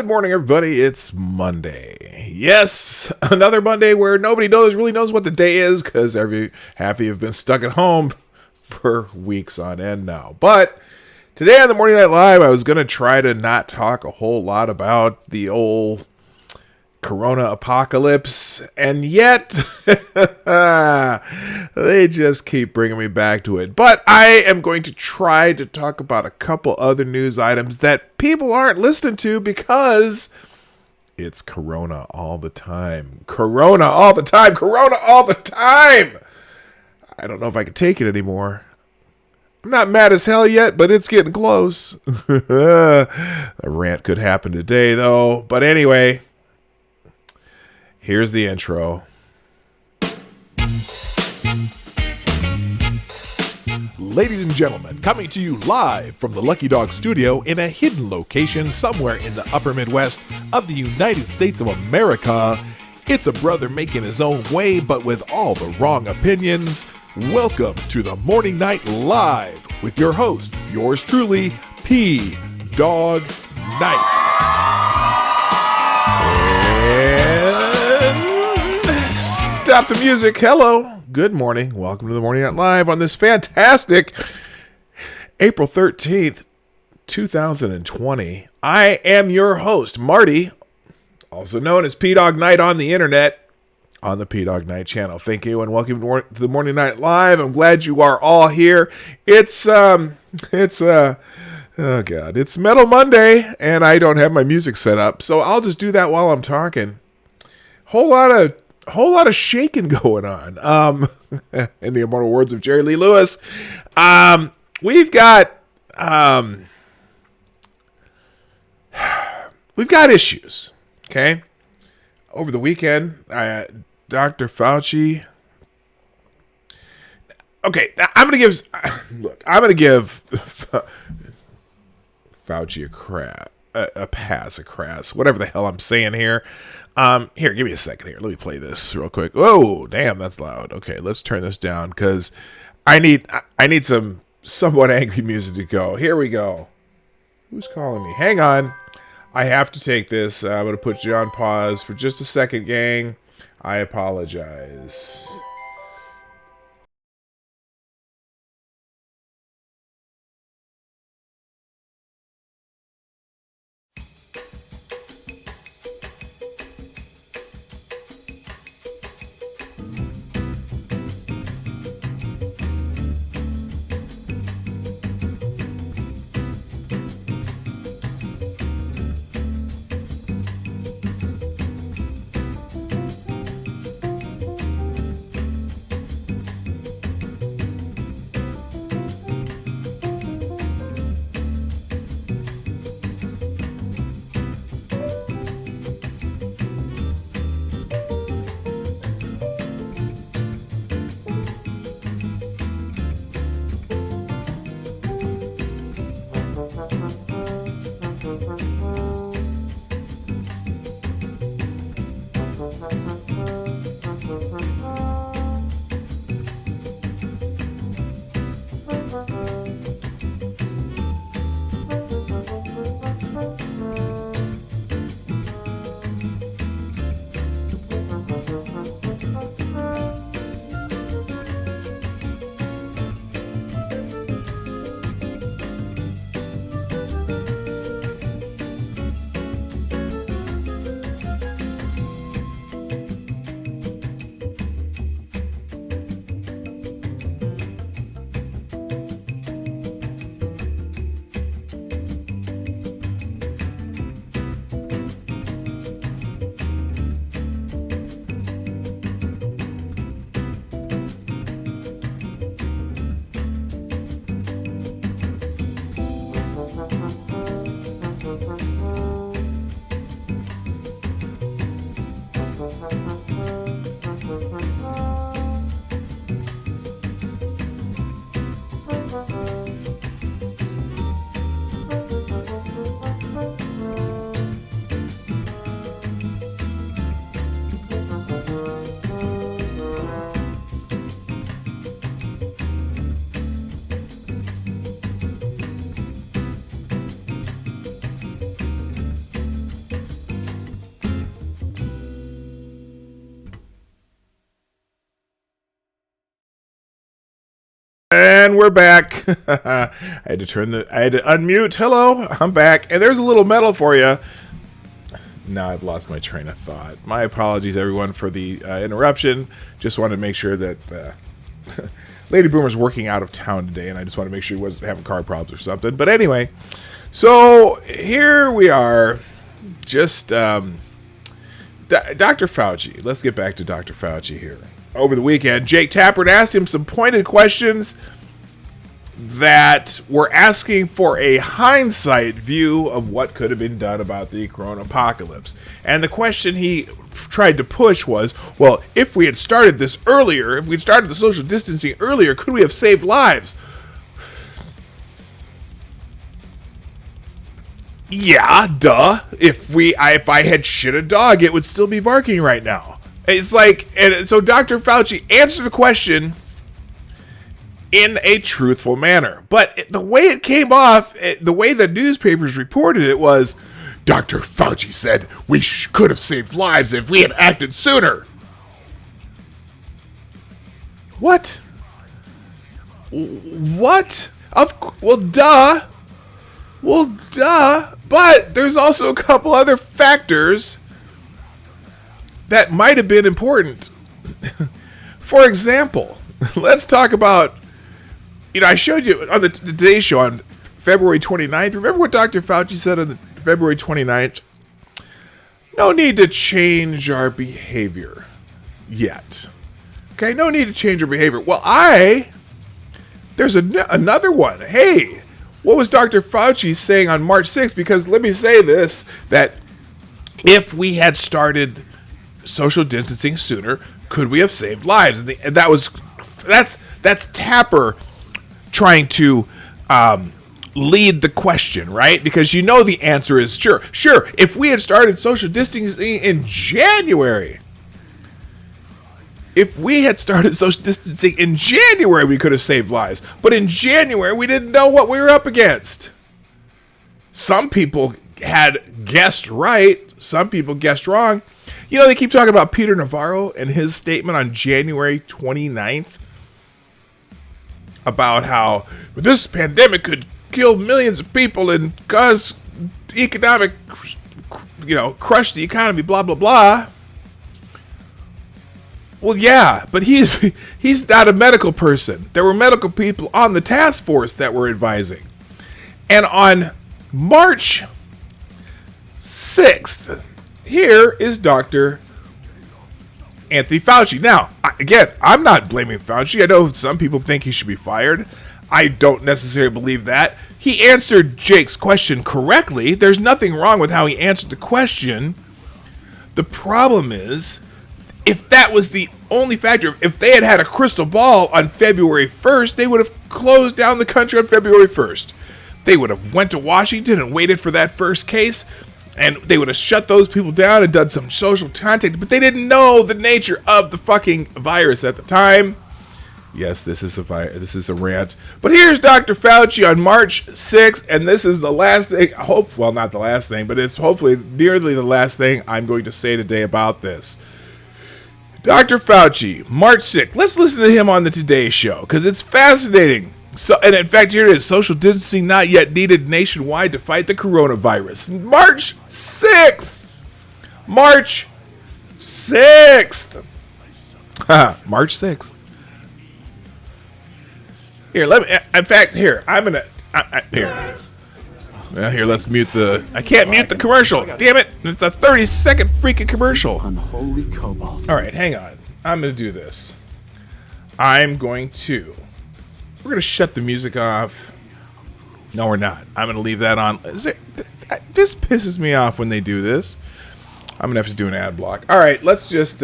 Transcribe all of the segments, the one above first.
Good morning, everybody. It's Monday. Yes, another Monday where nobody really knows what the day is because half of you have been stuck at home for weeks on end now. But today on the Morning Night Live, I was going to try to not talk a whole lot about the old Coronapocalypse, and yet they just keep bringing me back to it. But I am going to try to talk about a couple other news items that people aren't listening to because it's Corona all the time. Corona all the time. Corona all the time. I don't know if I can take it anymore. I'm not mad as hell yet, but it's getting close. A rant could happen today, though. But anyway, here's the intro. Ladies and gentlemen, coming to you live from the Lucky Dog Studio in a hidden location somewhere in the upper Midwest of the United States of America, it's a brother making his own way, but with all the wrong opinions. Welcome to the Morning Night Live with your host, yours truly, P. Dog Night. And stop the music. Hello. Good morning. Welcome to the Morning Night Live on this fantastic April 13th, 2020. I am your host, Marty, also known as P. Dog Night on the internet, on the P. Dog Night channel. Thank you and welcome to the Morning Night Live. I'm glad you are all here. It's Metal Monday and I don't have my music set up, so I'll just do that while I'm talking. Whole lot of shaking going on. In the immortal words of Jerry Lee Lewis, we've got issues. Okay, over the weekend, Dr. Fauci. Okay, I'm gonna give Fauci a pass, whatever the hell I'm saying here. Here, give me a second here. Let me play this real quick. Oh, damn, that's loud. Okay, let's turn this down because I need some somewhat angry music to go. Here we go. Who's calling me? Hang on. I have to take this. I'm going to put you on pause for just a second, gang. I apologize. And we're back. I had to unmute. Hello, I'm back. And there's a little medal for you. Now I've lost my train of thought. My apologies, everyone, for the interruption. Just wanted to make sure that Lady Boomer's working out of town today, and I just want to make sure he wasn't having car problems or something. But anyway, so here we are. Just Dr. Fauci. Let's get back to Dr. Fauci here. Over the weekend, Jake Tapper asked him some pointed questions that were asking for a hindsight view of what could have been done about the Coronapocalypse. And the question he tried to push was, well, if we had started this earlier, if we'd started the social distancing earlier, could we have saved lives? Yeah, duh. If I had shit a dog, it would still be barking right now. It's like, and so Dr. Fauci answered the question in a truthful manner. But the way it came off, the way the newspapers reported it was, Dr. Fauci said we could have saved lives if we had acted sooner. What? What? Well, duh. Well, duh. But there's also a couple other factors that might have been important. For example, let's talk about, I showed you on the Today Show on February 29th. Remember what Dr. Fauci said on February 29th? No need to change our behavior yet. Okay, no need to change our behavior. Well, there's another one. Hey, what was Dr. Fauci saying on March 6th? Because let me say this, that if we had started social distancing sooner, could we have saved lives? And that's Tapper trying to lead the question, right? Because the answer is sure. If we had started social distancing in January, we could have saved lives. But in January, we didn't know what we were up against. Some people had guessed right. Some people guessed wrong. They keep talking about Peter Navarro and his statement on January 29th about how this pandemic could kill millions of people and cause economic, crush the economy, blah, blah, blah. Well, yeah, but he's not a medical person. There were medical people on the task force that were advising. And on March 6th, here is Dr. Anthony Fauci. Now, again, I'm not blaming Fauci. I know some people think he should be fired. I don't necessarily believe that. He answered Jake's question correctly. There's nothing wrong with how he answered the question. The problem is, if that was the only factor, if they had had a crystal ball on February 1st, they would have closed down the country on February 1st. They would have went to Washington and waited for that first case, and they would have shut those people down and done some social contact, but they didn't know the nature of the fucking virus at the time. Yes, this is a rant. But here's Dr. Fauci on March 6th, and this is the last thing, not the last thing, but it's hopefully nearly the last thing I'm going to say today about this. Dr. Fauci, March 6th. Let's listen to him on the Today Show, because it's fascinating. So, and in fact, here it is. Social distancing not yet needed nationwide to fight the coronavirus. March 6th. March 6th. March 6th. Here, let's mute I can't mute the commercial. Damn it. It's a 30-second freaking commercial. Unholy cobalt. All right, hang on. I'm going to do this. We're going to shut the music off. No, we're not. I'm going to leave that on. This pisses me off when they do this. I'm going to have to do an ad block. All right, let's just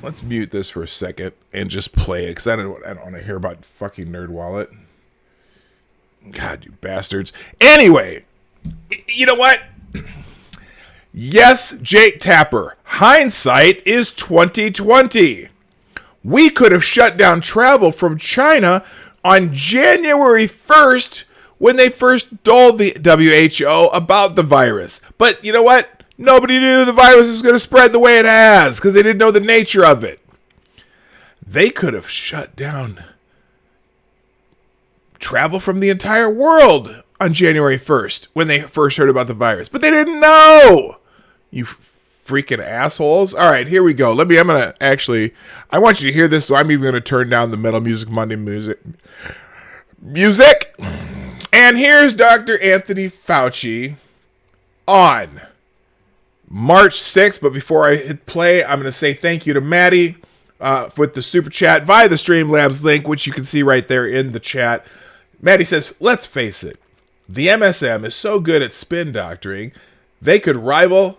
let's mute this for a second and just play it, because I don't want to hear about fucking NerdWallet. God, you bastards. Anyway, you know what? Yes, Jake Tapper. Hindsight is 2020. We could have shut down travel from China on January 1st when they first told the WHO about the virus. But you know what? Nobody knew the virus was going to spread the way it has because they didn't know the nature of it. They could have shut down travel from the entire world on January 1st when they first heard about the virus. But they didn't know. You freaking assholes. All right, here we go. I want you to hear this, so I'm even going to turn down the Metal Music Monday music. And here's Dr. Anthony Fauci on March 6th. But before I hit play, I'm going to say thank you to Maddie with the super chat via the Streamlabs link, which you can see right there in the chat. Maddie says, let's face it, the MSM is so good at spin doctoring, they could rival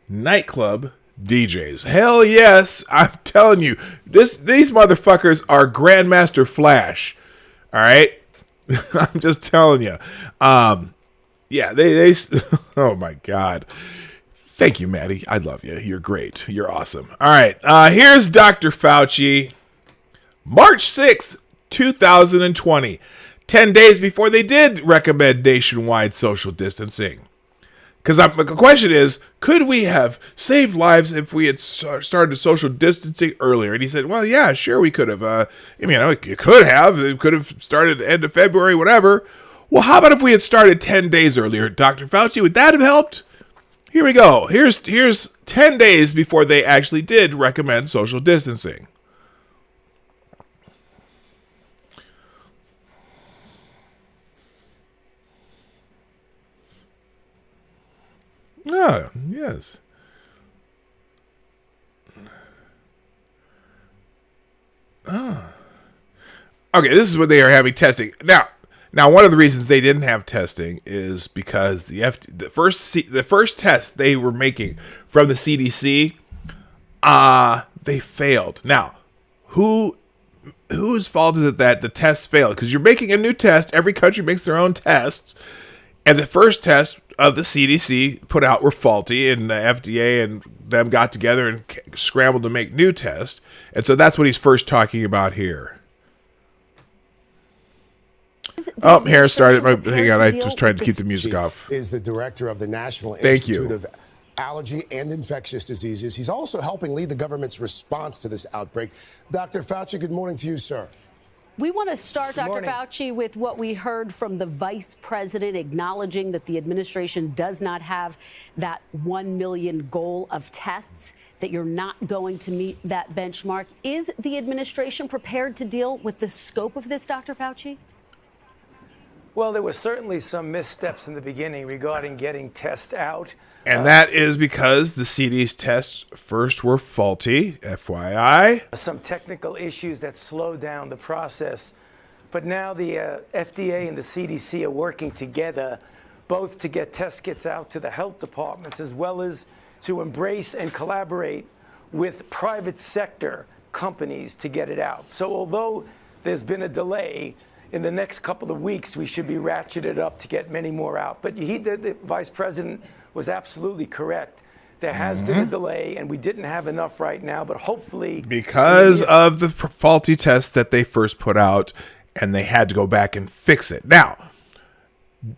nightclub DJs. Hell yes, I'm telling you, these motherfuckers are Grandmaster Flash. All right, I'm just telling you. Yeah, they. Oh my God. Thank you, Maddie. I love you. You're great. You're awesome. All right, here's Dr. Fauci, March 6th, 2020, 10 days before they did recommend nationwide social distancing. Because the question is, could we have saved lives if we had started social distancing earlier? And he said, well, yeah, sure, we could have. It could have. It could have started end of February, whatever. Well, how about if we had started 10 days earlier, Dr. Fauci? Would that have helped? Here we go. Here's 10 days before they actually did recommend social distancing. Ah, yes. Okay, this is when they are having testing. Now, one of the reasons they didn't have testing is because the first test they were making from the CDC, they failed. Now, whose fault is it that the tests failed? Because you're making a new test. Every country makes their own tests, and the first test of the CDC put out were faulty, and the FDA and them got together and scrambled to make new tests. And so that's what he's first talking about here. Oh, hair started. Hang on, I was trying to keep the music off. Is the director of the National Institute of Allergy and Infectious Diseases. He's also helping lead the government's response to this outbreak. Dr. Fauci, good morning to you, sir. We want to start, Dr. Fauci, with what we heard from the vice president acknowledging that the administration does not have that 1 million goal of tests, that you're not going to meet that benchmark. Is the administration prepared to deal with the scope of this, Dr. Fauci? Well, there were certainly some missteps in the beginning regarding getting tests out. And that is because the CDC's tests first were faulty, FYI. Some technical issues that slowed down the process. But now the FDA and the CDC are working together, both to get test kits out to the health departments, as well as to embrace and collaborate with private sector companies to get it out. So although there's been a delay, in the next couple of weeks, we should be ratcheted up to get many more out. But the vice president was absolutely correct. There has been a delay, and we didn't have enough right now, but hopefully... Because of the faulty test that they first put out, and they had to go back and fix it. Now,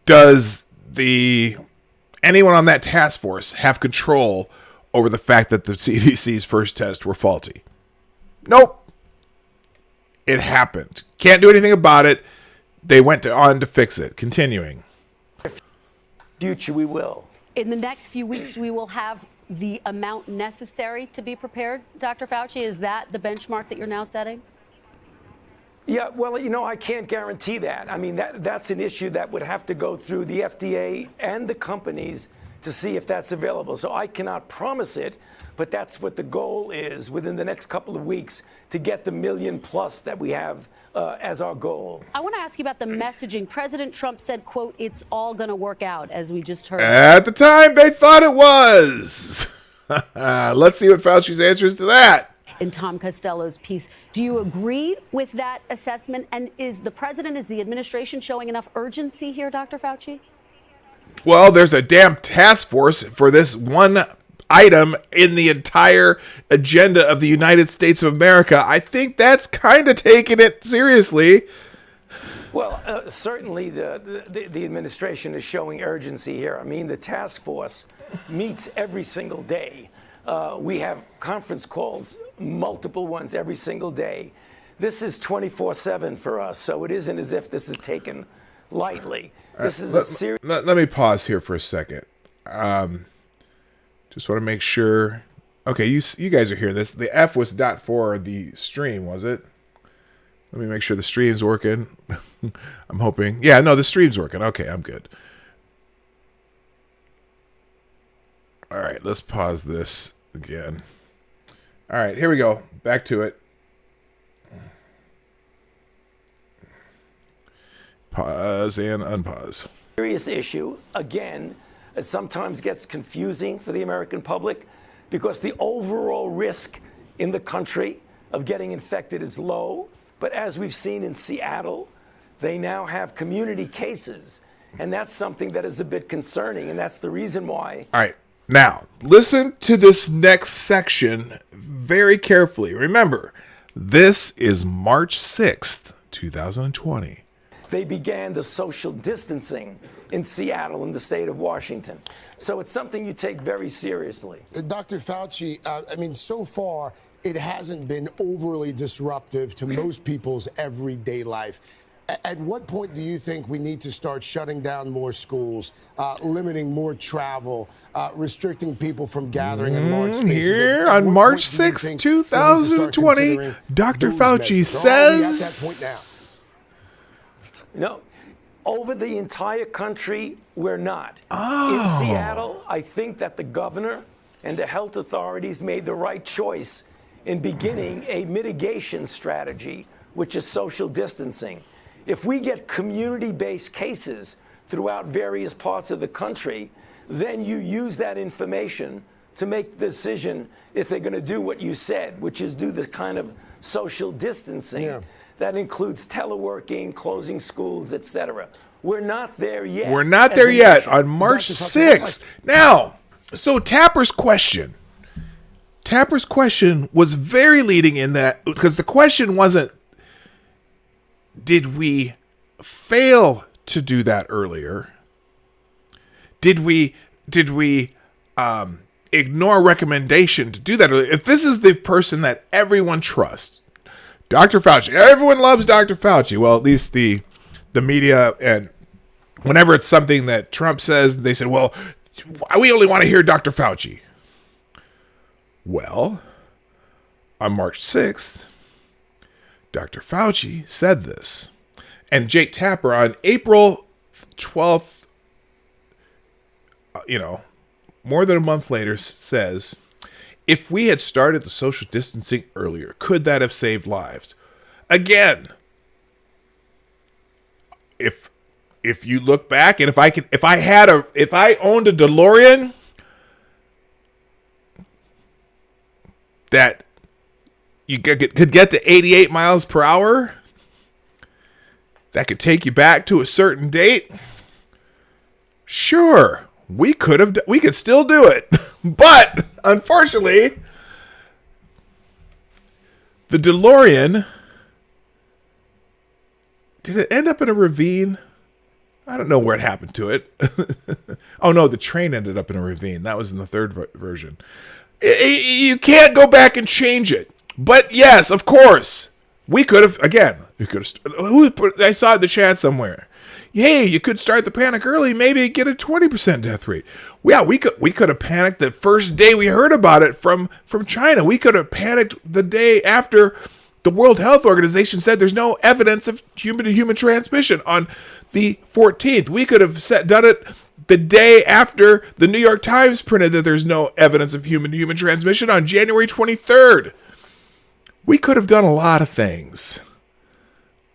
does anyone on that task force have control over the fact that the CDC's first tests were faulty? Nope. It happened. Can't do anything about it. They went on to fix it. Continuing. Future, we will. In the next few weeks, we will have the amount necessary to be prepared. Dr. Fauci, is that the benchmark that you're now setting? Yeah, well, I can't guarantee that. I mean, that's an issue that would have to go through the FDA and the companies to see if that's available. So I cannot promise it, but that's what the goal is within the next couple of weeks to get the million plus that we have as our goal. I want to ask you about the messaging. President Trump said, quote, it's all going to work out, as we just heard. At the time, they thought it was. Let's see what Fauci's answer is to that. In Tom Costello's piece, do you agree with that assessment? And is the administration showing enough urgency here, Dr. Fauci? Well, there's a damn task force for this one item in the entire agenda of the United States of America. I think that's kind of taking it seriously. Well, certainly the administration is showing urgency here. I mean, the task force meets every single day. We have conference calls, multiple ones every single day. this is 24/7 for us, so it isn't as if this is taken lightly. This is a serious... Let me pause here for a second. Just want to make sure. Okay, you guys are hearing this. The F was not for the stream, was it? Let me make sure the stream's working. I'm hoping. Yeah, no, the stream's working. Okay, I'm good. All right, let's pause this again. All right, here we go. Back to it. Pause and unpause. Serious issue. Again, it sometimes gets confusing for the American public because the overall risk in the country of getting infected is low. But as we've seen in Seattle, they now have community cases. And that's something that is a bit concerning. And that's the reason why. All right. Now, listen to this next section very carefully. Remember, this is March 6th, 2020. They began the social distancing in Seattle in the state of Washington. So it's something you take very seriously. Dr. Fauci, I mean, so far, it hasn't been overly disruptive to most people's everyday life. At what point do you think we need to start shutting down more schools, limiting more travel, restricting people from gathering in large spaces? Here on March 6th, 2020, Dr. Fauci says... No, over the entire country, we're not. In Seattle, I think that the governor and the health authorities made the right choice in beginning a mitigation strategy, which is social distancing. If we get community-based cases throughout various parts of the country, then you use that information to make the decision if they're going to do what you said, which is do the kind of social distancing. Yeah. That includes teleworking, closing schools, etc. We're not there yet. We're not there yet on March 6th. Now, so Tapper's question was very leading in that, because the question wasn't, did we fail to do that earlier? Did we ignore a recommendation to do that earlier? If this is the person that everyone trusts, Dr. Fauci, everyone loves Dr. Fauci. Well, at least the media, and whenever it's something that Trump says, they say, well, we only want to hear Dr. Fauci. Well, on March 6th, Dr. Fauci said this. And Jake Tapper on April 12th, more than a month later, says, if we had started the social distancing earlier, could that have saved lives? Again, if you look back, and if I owned a DeLorean that you could get to 88 miles per hour, that could take you back to a certain date, sure, we could still do it. But unfortunately, the DeLorean, did it end up in a ravine? I don't know where it happened to it. Oh no, the train ended up in a ravine. That was in the third version. You can't go back and change it. But yes, of course, I saw the chat somewhere. Hey, you could start the panic early, maybe get a 20% death rate. Yeah, we could have panicked the first day we heard about it from China. We could have panicked the day after the World Health Organization said there's no evidence of human-to-human transmission on the 14th. We could have done it the day after the New York Times printed that there's no evidence of human-to-human transmission on January 23rd. We could have done a lot of things.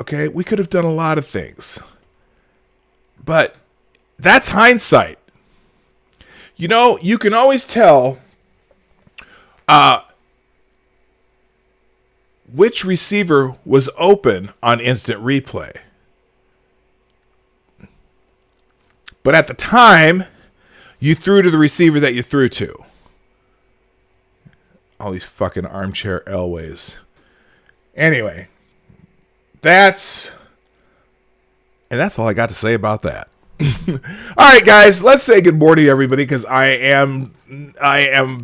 Okay, we could have done a lot of things. But that's hindsight. You can always tell which receiver was open on instant replay. But at the time, you threw to the receiver that you threw to. All these fucking armchair Elways. Anyway, that's all I got to say about that. All right, guys, let's say good morning to everybody because I am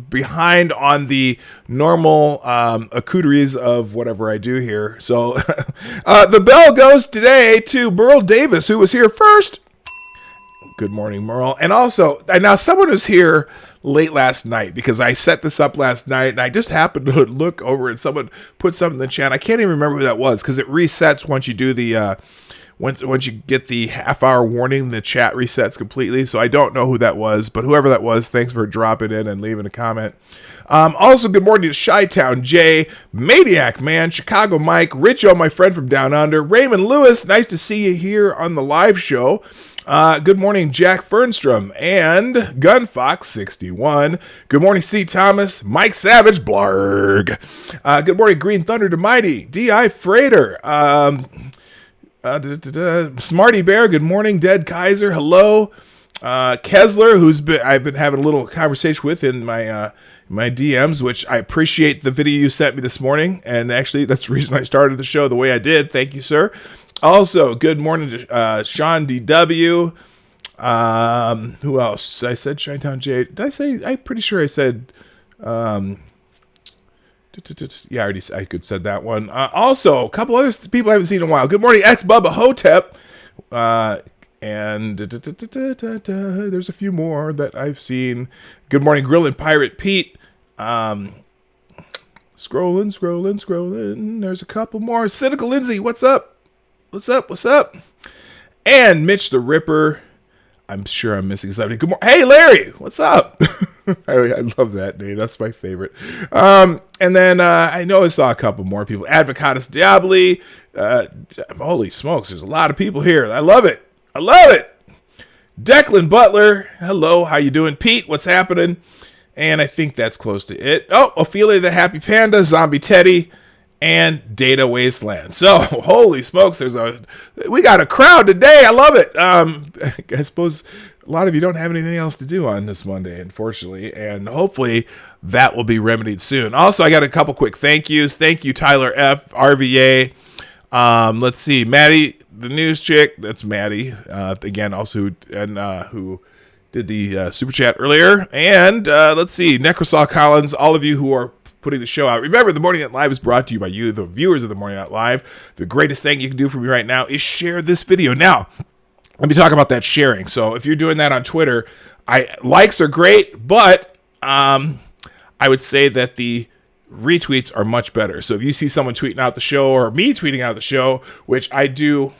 behind on the normal accoutrements of whatever I do here. So the bell goes today to Merle Davis, who was here first. Good morning, Merle. And also, now someone was here late last night because I set this up last night and I just happened to look over and someone put something in the chat. I can't even remember who that was because it resets once you do the once you get the half-hour warning, the chat resets completely. So I don't know who that was, but whoever that was, thanks for dropping in and leaving a comment. Also, good morning to Chi-Town Jay, Maniac Man, Chicago Mike, Richo, my friend from down under, Raymond Lewis. Nice to see you here on the live show. Good morning, Jack Fernstrom and Gunfox61. Good morning, C. Thomas, Mike Savage, Blarg. Good morning, Green Thunder to Mighty, D.I. Freighter. Smarty Bear, good morning. Dead Kaiser, hello. Kessler, I've been having a little conversation with in my DMs, which I appreciate the video you sent me this morning. And actually, that's the reason I started the show the way I did. Thank you, sir. Also, good morning to Sean DW. Who else? I said Chi-Town J. Did I say? I'm pretty sure I said. Yeah, I could said that one. Also, a couple other people I haven't seen in a while. Good morning, X Bubba Hotep. And there's a few more that I've seen. Good morning, Grillin' Pirate Pete. Scrolling. There's a couple more. Cynical Lindsay, what's up? What's up? And Mitch the Ripper. I'm sure I'm missing somebody. Good morning. Hey, Larry, what's up? I love that name. That's my favorite. And then I know I saw a couple more people. Advocatus Diabli. Holy smokes, there's a lot of people here. I love it. Declan Butler. Hello, how you doing? Pete, what's happening? And I think that's close to it. Oh, Ophelia the Happy Panda, Zombie Teddy, and Data Wasteland. So, holy smokes, we got a crowd today. I love it. I suppose a lot of you don't have anything else to do on this Monday, unfortunately, and hopefully that will be remedied soon. Also, I got a couple quick thank yous. Thank you, Tyler F, RVA. Let's see, Maddie, the news chick. That's Maddie again. Also, who did the super chat earlier. And let's see, Necrosaw Collins. All of you who are putting the show out. Remember, the Morning Night Live is brought to you by you, the viewers of the Morning Night Live. The greatest thing you can do for me right now is share this video. Now, let me talk about that sharing. So if you're doing that on Twitter, likes are great, but I would say that the retweets are much better. So if you see someone tweeting out the show or me tweeting out the show, which I do,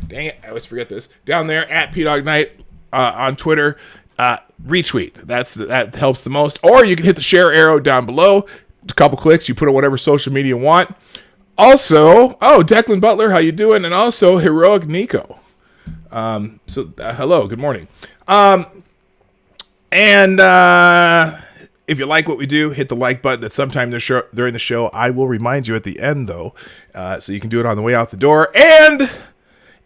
dang it, I always forget this, down there at PDogKnight on Twitter, retweet. That helps the most. Or you can hit the share arrow down below. A couple clicks, you put on whatever social media you want. Also, Declan Butler, how you doing? And also Heroic Nico. Hello, good morning. If you like what we do, hit the like button at some time during the show. I will remind you at the end, though, so you can do it on the way out the door. And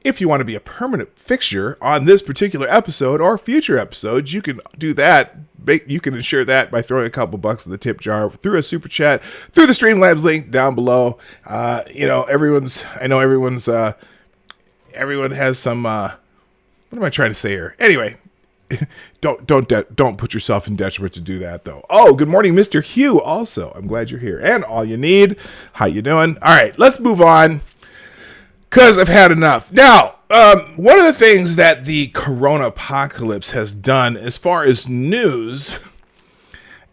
if you want to be a permanent fixture on this particular episode or future episodes, you can do that. You can ensure that by throwing a couple bucks in the tip jar through a super chat, through the Streamlabs link down below. Everyone has some. What am I trying to say here? Anyway, don't put yourself in detriment to do that, though. Oh, good morning, Mr. Hugh. Also, I'm glad you're here. And All You Need. How you doing? All right, let's move on, because I've had enough. Now, one of the things that the Coronapocalypse has done as far as news,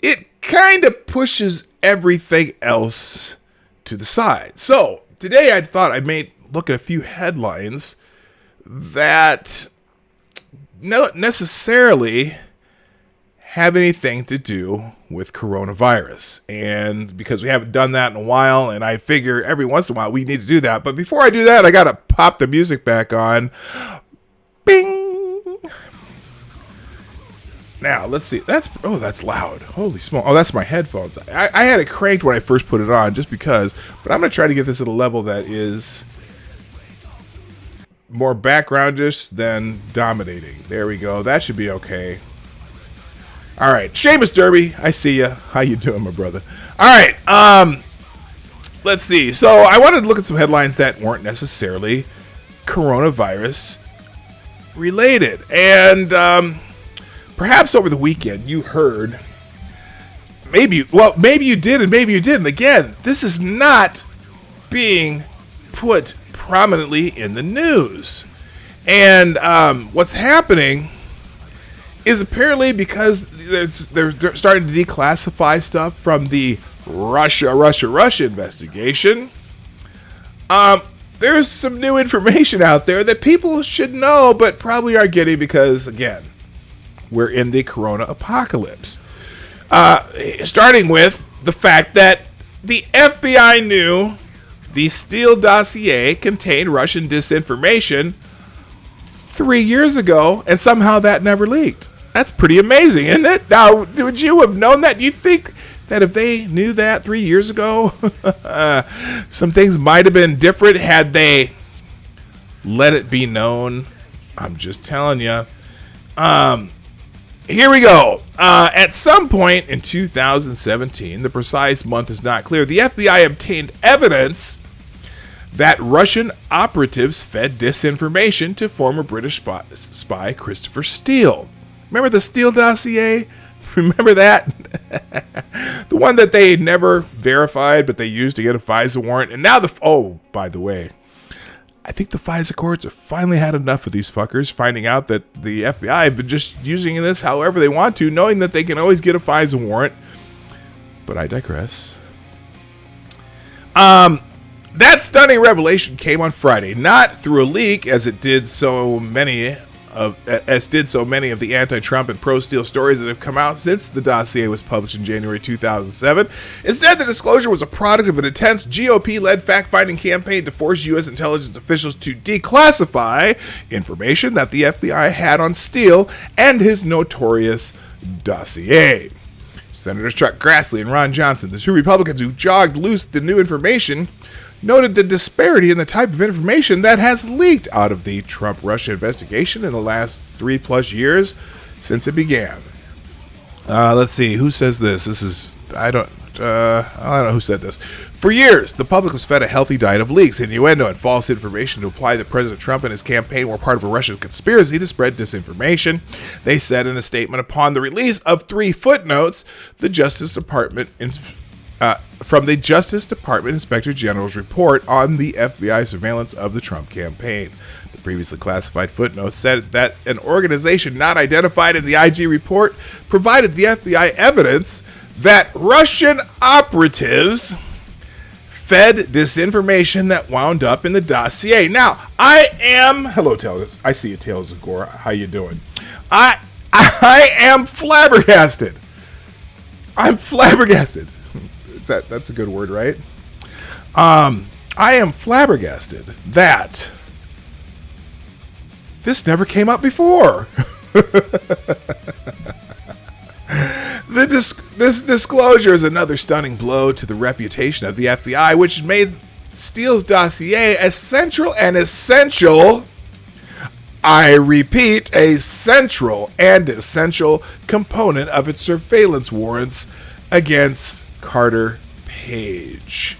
it kind of pushes everything else to the side. So today I thought I may look at a few headlines that don't necessarily have anything to do with coronavirus. And because we haven't done that in a while, and I figure every once in a while we need to do that. But before I do that, I got to pop the music back on. Bing! Now, let's see. That's loud. Holy smoke. Oh, that's my headphones. I had it cranked when I first put it on just because, but I'm going to try to get this at a level that is more backgroundish than dominating. There we go. That should be okay. All right, Seamus Derby, I see ya. How you doing, my brother? All right, let's see. So I wanted to look at some headlines that weren't necessarily coronavirus related. And perhaps over the weekend you heard, maybe you did and maybe you didn't. Again, this is not being put prominently in the news. And what's happening is apparently because they're starting to declassify stuff from the Russia investigation. There's some new information out there that people should know, but probably aren't getting because, again, we're in the Corona apocalypse. Starting with the fact that the FBI knew the Steele dossier contained Russian disinformation 3 years ago, and somehow that never leaked. That's pretty amazing, isn't it? Now, would you have known that? Do you think that if they knew that 3 years ago, some things might have been different had they let it be known? I'm just telling you. Here we go. At some point in 2017, the precise month is not clear, the FBI obtained evidence that Russian operatives fed disinformation to former British spy Christopher Steele. Remember the Steele dossier? Remember that? The one that they never verified, but they used to get a FISA warrant. And now by the way, I think the FISA courts have finally had enough of these fuckers finding out that the FBI have been just using this however they want to, knowing that they can always get a FISA warrant. But I digress. That stunning revelation came on Friday, not through a leak as did so many of the anti-Trump and pro-Steele stories that have come out since the dossier was published in January 2007. Instead, the disclosure was a product of an intense GOP-led fact-finding campaign to force U.S. intelligence officials to declassify information that the FBI had on Steele and his notorious dossier. Senators Chuck Grassley and Ron Johnson, the two Republicans who jogged loose the new information, noted the disparity in the type of information that has leaked out of the Trump-Russia investigation in the last 3+ years since it began. Let's see, who says this? I don't know who said this. For years, the public was fed a healthy diet of leaks, innuendo, and false information to imply that President Trump and his campaign were part of a Russian conspiracy to spread disinformation. They said in a statement upon the release of 3 footnotes, the Justice Department from the Justice Department Inspector General's report on the FBI surveillance of the Trump campaign. The previously classified footnote said that an organization not identified in the IG report provided the FBI evidence that Russian operatives fed disinformation that wound up in the dossier. Now, hello, Tails. I see you, Tails of Gore. How you doing? I am flabbergasted. I'm flabbergasted. That's a good word, right? I am flabbergasted that this never came up before. This disclosure is another stunning blow to the reputation of the FBI, which made Steele's dossier a central and essential, I repeat, a central and essential component of its surveillance warrants against Carter Page.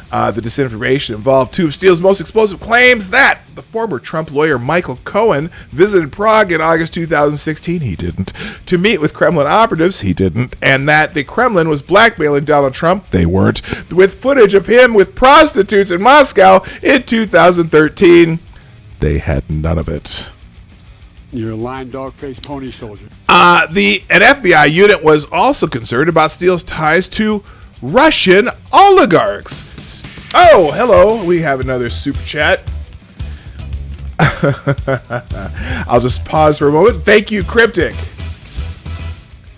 The disinformation involved 2 of Steele's most explosive claims: that the former Trump lawyer Michael Cohen visited Prague in August 2016, he didn't, to meet with Kremlin operatives, he didn't, and that the Kremlin was blackmailing Donald Trump, they weren't, with footage of him with prostitutes in Moscow in 2013, they had none of it. You're a lying dog-faced pony soldier. An FBI unit was also concerned about Steele's ties to Russian oligarchs. Oh, hello. We have another super chat. I'll just pause for a moment. Thank you, Cryptic,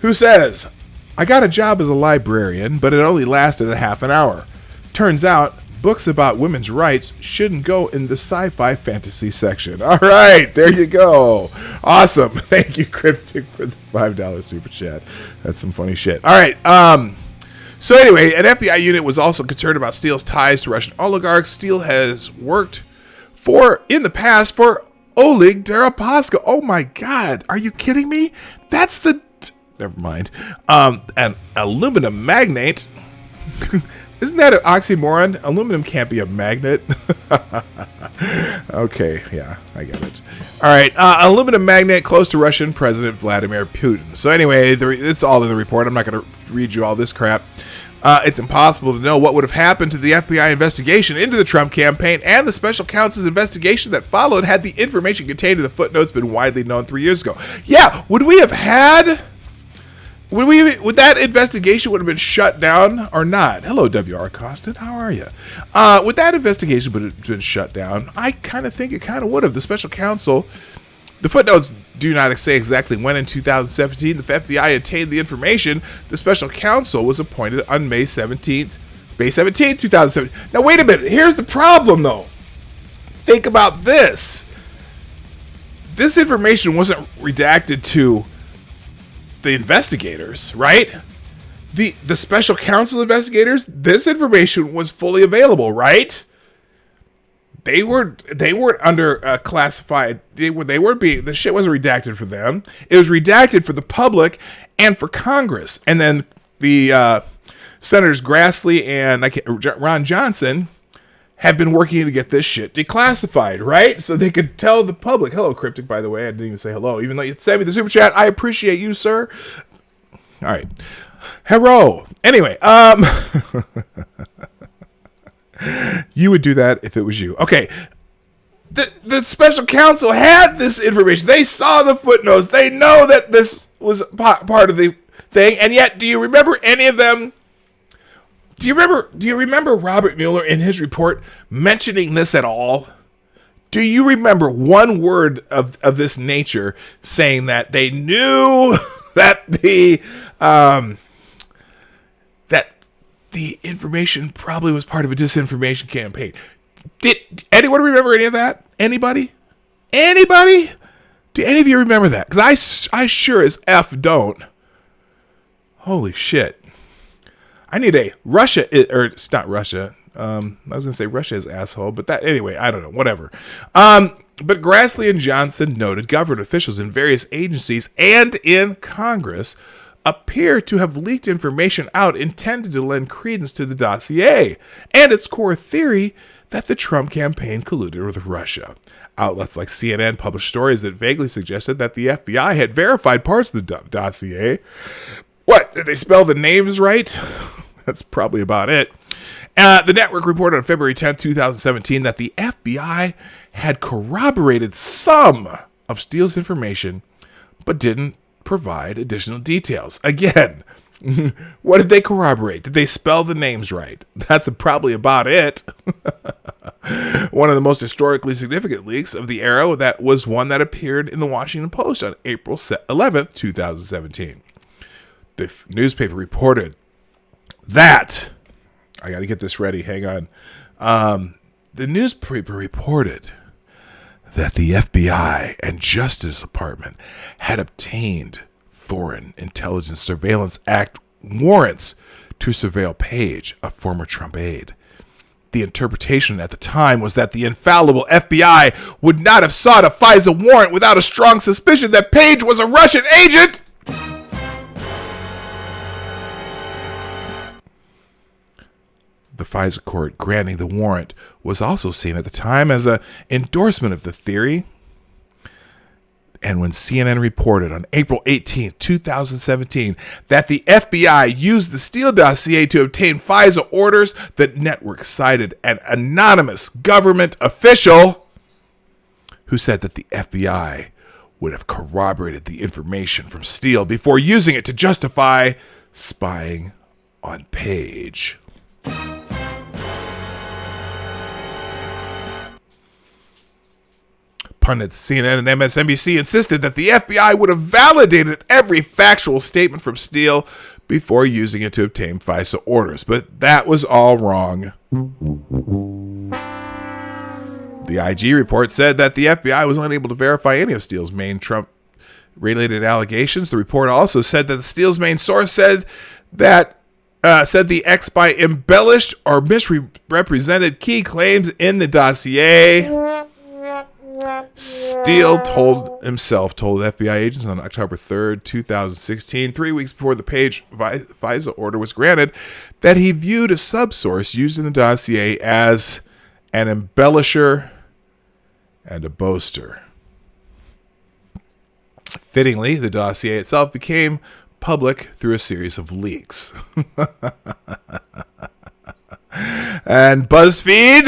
who says, I got a job as a librarian, but it only lasted a half an hour. Turns out, books about women's rights shouldn't go in the sci-fi fantasy section. All right, there you go. Awesome. Thank you, Cryptic, for the $5 super chat. That's some funny shit. All right. So anyway, an FBI unit was also concerned about Steele's ties to Russian oligarchs. Steele has worked in the past for Oleg Deripaska. Oh my God. Are you kidding me? That's never mind. An aluminum magnate. Isn't that an oxymoron? Aluminum can't be a magnet. Okay, yeah, I get it. All right, aluminum magnet close to Russian President Vladimir Putin. So anyway, it's all in the report. I'm not going to read you all this crap. It's impossible to know what would have happened to the FBI investigation into the Trump campaign and the special counsel's investigation that followed had the information contained in the footnotes been widely known 3 years ago. Yeah, would that investigation would have been shut down or not? Hello, W.R. Costin. How are you? Would that investigation have been shut down? I kind of think it kind of would have. The special counsel, the footnotes do not say exactly when in 2017 the FBI obtained the information. The special counsel was appointed on May 17th, 2017. Now, wait a minute. Here's the problem, though. Think about this. This information wasn't redacted to the investigators, right? The special counsel investigators, this information was fully available, right? They weren't under classified. The shit wasn't redacted for them. It was redacted for the public and for Congress. And then the Senators Grassley and Ron Johnson have been working to get this shit declassified, right? So they could tell the public. Hello, Cryptic, by the way. I didn't even say hello, even though you sent me the super chat. I appreciate you, sir. All right. Hello. Anyway, you would do that if it was you. Okay. The special counsel had this information. They saw the footnotes. They know that this was part of the thing. And yet, do you remember any of them? Do you remember Robert Mueller in his report mentioning this at all? Do you remember one word of this nature saying that they knew that the information probably was part of a disinformation campaign? Did anyone remember any of that? Anybody? Do any of you remember that? Because I sure as F don't. Holy shit. I need a Russia, or it's not Russia. I was going to say Russia is asshole, but that, anyway, I don't know, whatever. But Grassley and Johnson noted government officials in various agencies and in Congress appear to have leaked information out intended to lend credence to the dossier and its core theory that the Trump campaign colluded with Russia. Outlets like CNN published stories that vaguely suggested that the FBI had verified parts of the dossier. What, did they spell the names right? That's probably about it. The network reported on February 10th, 2017 that the FBI had corroborated some of Steele's information, but didn't provide additional details. Again, what did they corroborate? Did they spell the names right? That's probably about it. One of the most historically significant leaks of the era, that was one that appeared in the Washington Post on April 11th, 2017. The newspaper reported that, I got to get this ready, hang on. The newspaper reported that the FBI and Justice Department had obtained Foreign Intelligence Surveillance Act warrants to surveil Page, a former Trump aide. The interpretation at the time was that the infallible FBI would not have sought a FISA warrant without a strong suspicion that Page was a Russian agent. The FISA court granting the warrant was also seen at the time as an endorsement of the theory. And when CNN reported on April 18, 2017, that the FBI used the Steele dossier to obtain FISA orders, the network cited an anonymous government official who said that the FBI would have corroborated the information from Steele before using it to justify spying on Page. Pundits CNN and MSNBC insisted that the FBI would have validated every factual statement from Steele before using it to obtain FISA orders, but that was all wrong. The IG report said that the FBI was unable to verify any of Steele's main Trump-related allegations. The report also said that Steele's main source said that the ex-spy embellished or misrepresented key claims in the dossier. Steele told FBI agents on October 3rd, 2016, 3 weeks before the Page FISA order was granted, that he viewed a subsource used in the dossier as an embellisher and a boaster. Fittingly, the dossier itself became public through a series of leaks. And BuzzFeed,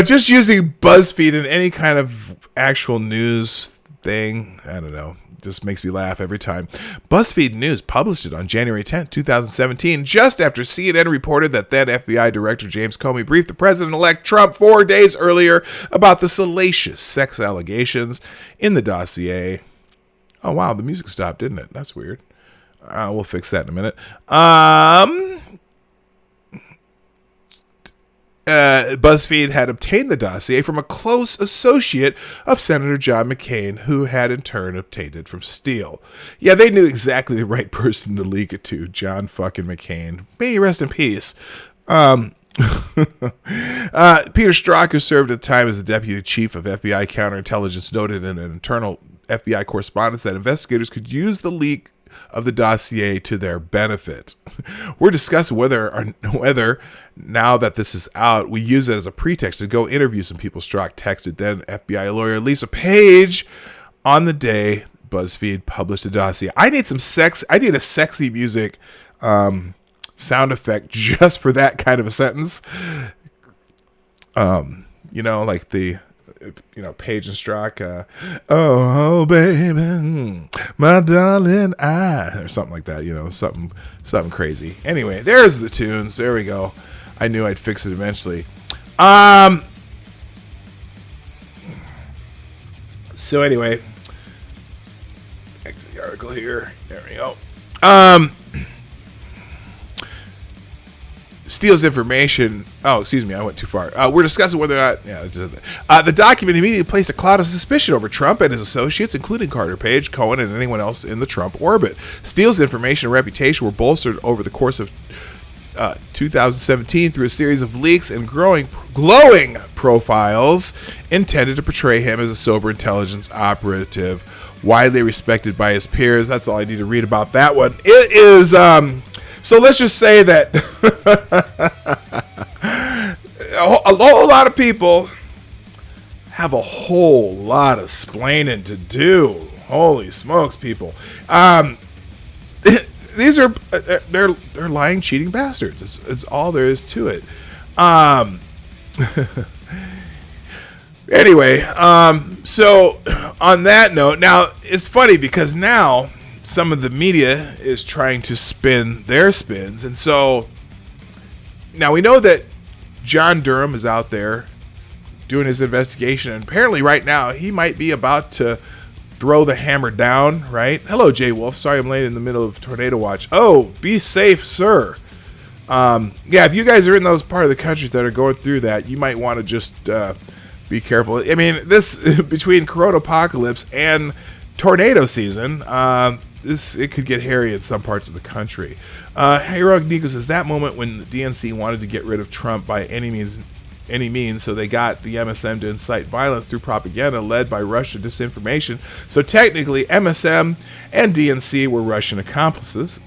just using BuzzFeed in any kind of actual news thing, I don't know, just makes me laugh every time. BuzzFeed News published it on January 10th, 2017, just after CNN reported that then FBI Director James Comey briefed the President-elect Trump 4 days earlier about the salacious sex allegations in the dossier. Oh, wow, the music stopped, didn't it? That's weird. We'll fix that in a minute. BuzzFeed had obtained the dossier from a close associate of Senator John McCain, who had in turn obtained it from Steele. Yeah, they knew exactly the right person to leak it to, John fucking McCain. May he rest in peace. Peter Strzok, who served at the time as the deputy chief of FBI counterintelligence, noted in an internal FBI correspondence that investigators could use the leak of the dossier to their benefit. We're discussing whether now that this is out, we use it as a pretext to go interview some people, Strzok texted then FBI lawyer Lisa Page on the day BuzzFeed published the dossier. I need a sexy music sound effect just for that kind of a sentence. Like the Page and Strzok, oh baby, my darling, or something like that, something crazy. Anyway, there's the tunes. There we go. I knew I'd fix it eventually. So anyway, back to the article here. There we go. Steele's information. Oh, excuse me, I went too far. We're discussing whether or not. The document immediately placed a cloud of suspicion over Trump and his associates, including Carter Page, Cohen, and anyone else in the Trump orbit. Steele's information and reputation were bolstered over the course of 2017 through a series of leaks and glowing profiles intended to portray him as a sober intelligence operative, widely respected by his peers. That's all I need to read about that one. It is. So let's just say that a whole lot of people have a whole lot of splaining to do. Holy smokes, people. These are they're lying, cheating bastards. It's all there is to it. Anyway, so on that note, now it's funny because now some of the media is trying to spin their spins. And so now we know that John Durham is out there doing his investigation. And apparently right now he might be about to throw the hammer down, right? Hello, Jay Wolf. Sorry I'm late in the middle of tornado watch. Oh, be safe, sir. If you guys are in those part of the country that are going through that, you might want to just be careful. I mean, this between Coronapocalypse and tornado season, it could get hairy in some parts of the country. Heroic Nico says that moment when the DNC wanted to get rid of Trump by any means, so they got the MSM to incite violence through propaganda led by Russian disinformation. So technically, MSM and DNC were Russian accomplices.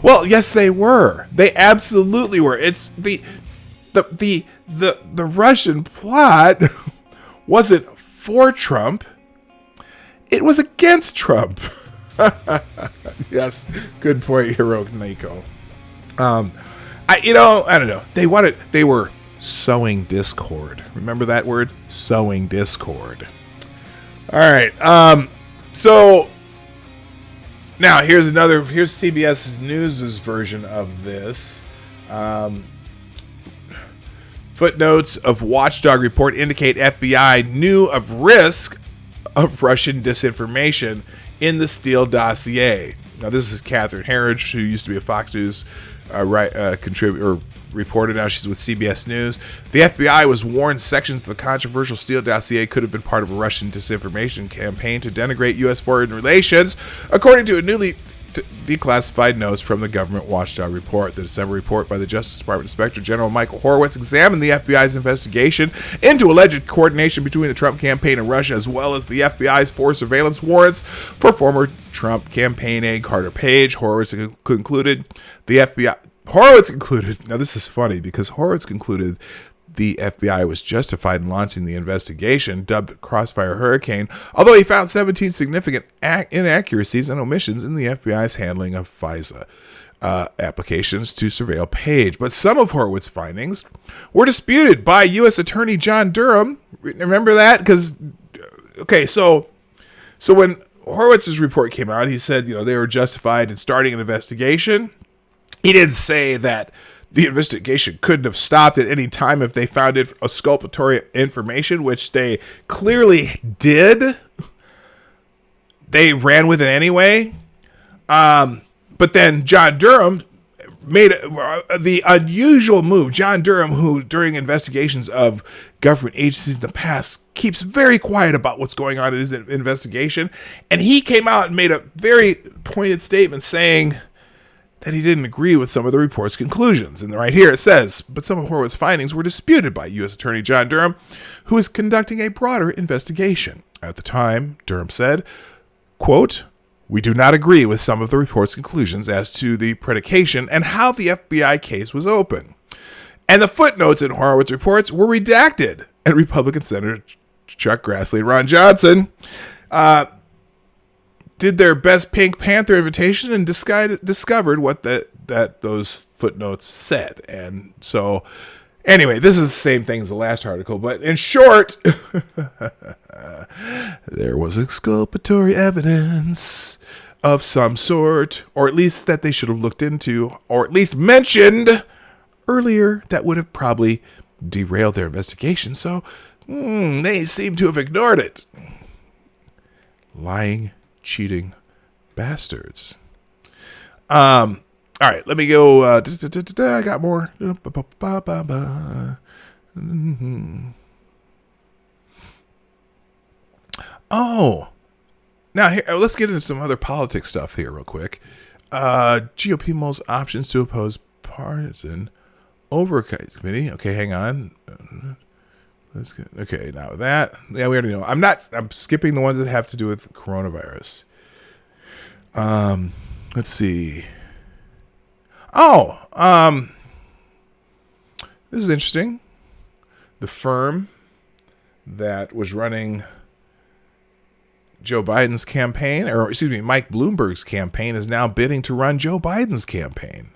Well, yes, they were. They absolutely were. It's the Russian plot wasn't for Trump. It was against Trump. Yes, good point, Heroic Nico. I don't know. They were sowing discord. Remember that word? Sowing discord. All right. So now here's CBS News' version of this. Footnotes of watchdog report indicate FBI knew of risk of Russian disinformation in the Steele dossier. Now, this is Catherine Herridge, who used to be a Fox News contributor, reporter. Now she's with CBS News. The FBI was warned sections of the controversial Steele dossier could have been part of a Russian disinformation campaign to denigrate U.S. foreign relations, according to a newly declassified notes from the government watchdog report. The December report by the Justice Department Inspector General Michael Horowitz examined the FBI's investigation into alleged coordination between the Trump campaign and Russia, as well as the FBI's 4 surveillance warrants for former Trump campaign aide Carter Page. Horowitz concluded the FBI Horowitz concluded, now this is funny because Horowitz concluded the FBI was justified in launching the investigation, dubbed Crossfire Hurricane, although he found 17 significant inaccuracies and omissions in the FBI's handling of FISA applications to surveil Page. But some of Horowitz's findings were disputed by U.S. Attorney John Durham. Remember that? Because, okay, so when Horowitz's report came out, he said, they were justified in starting an investigation. He didn't say that the investigation couldn't have stopped at any time if they found exculpatory information, which they clearly did. They ran with it anyway. But then John Durham made the unusual move. John Durham, who during investigations of government agencies in the past keeps very quiet about what's going on in his investigation, and he came out and made a very pointed statement saying that he didn't agree with some of the report's conclusions. And right here it says, but some of Horowitz's findings were disputed by U.S. Attorney John Durham, who is conducting a broader investigation. At the time, Durham said, quote, "We do not agree with some of the report's conclusions as to the predication and how the FBI case was opened." And the footnotes in Horowitz's reports were redacted. And Republican Senator Chuck Grassley and Ron Johnson did their best Pink Panther invitation and discovered what that those footnotes said. And so, anyway, this is the same thing as the last article, but in short, there was exculpatory evidence of some sort, or at least that they should have looked into, or at least mentioned earlier, that would have probably derailed their investigation. So they seem to have ignored it. Lying, cheating bastards. All right, let me go. I got more. Oh, now here, let's get into some other politics stuff here real quick. GOP mulls options to oppose partisan oversight committee. Okay, hang on. That's good. Okay, now that, yeah, we already know. I'm skipping the ones that have to do with coronavirus. Let's see. Oh, this is interesting. The firm that was running Joe Biden's campaign, or excuse me, Mike Bloomberg's campaign, is now bidding to run Joe Biden's campaign.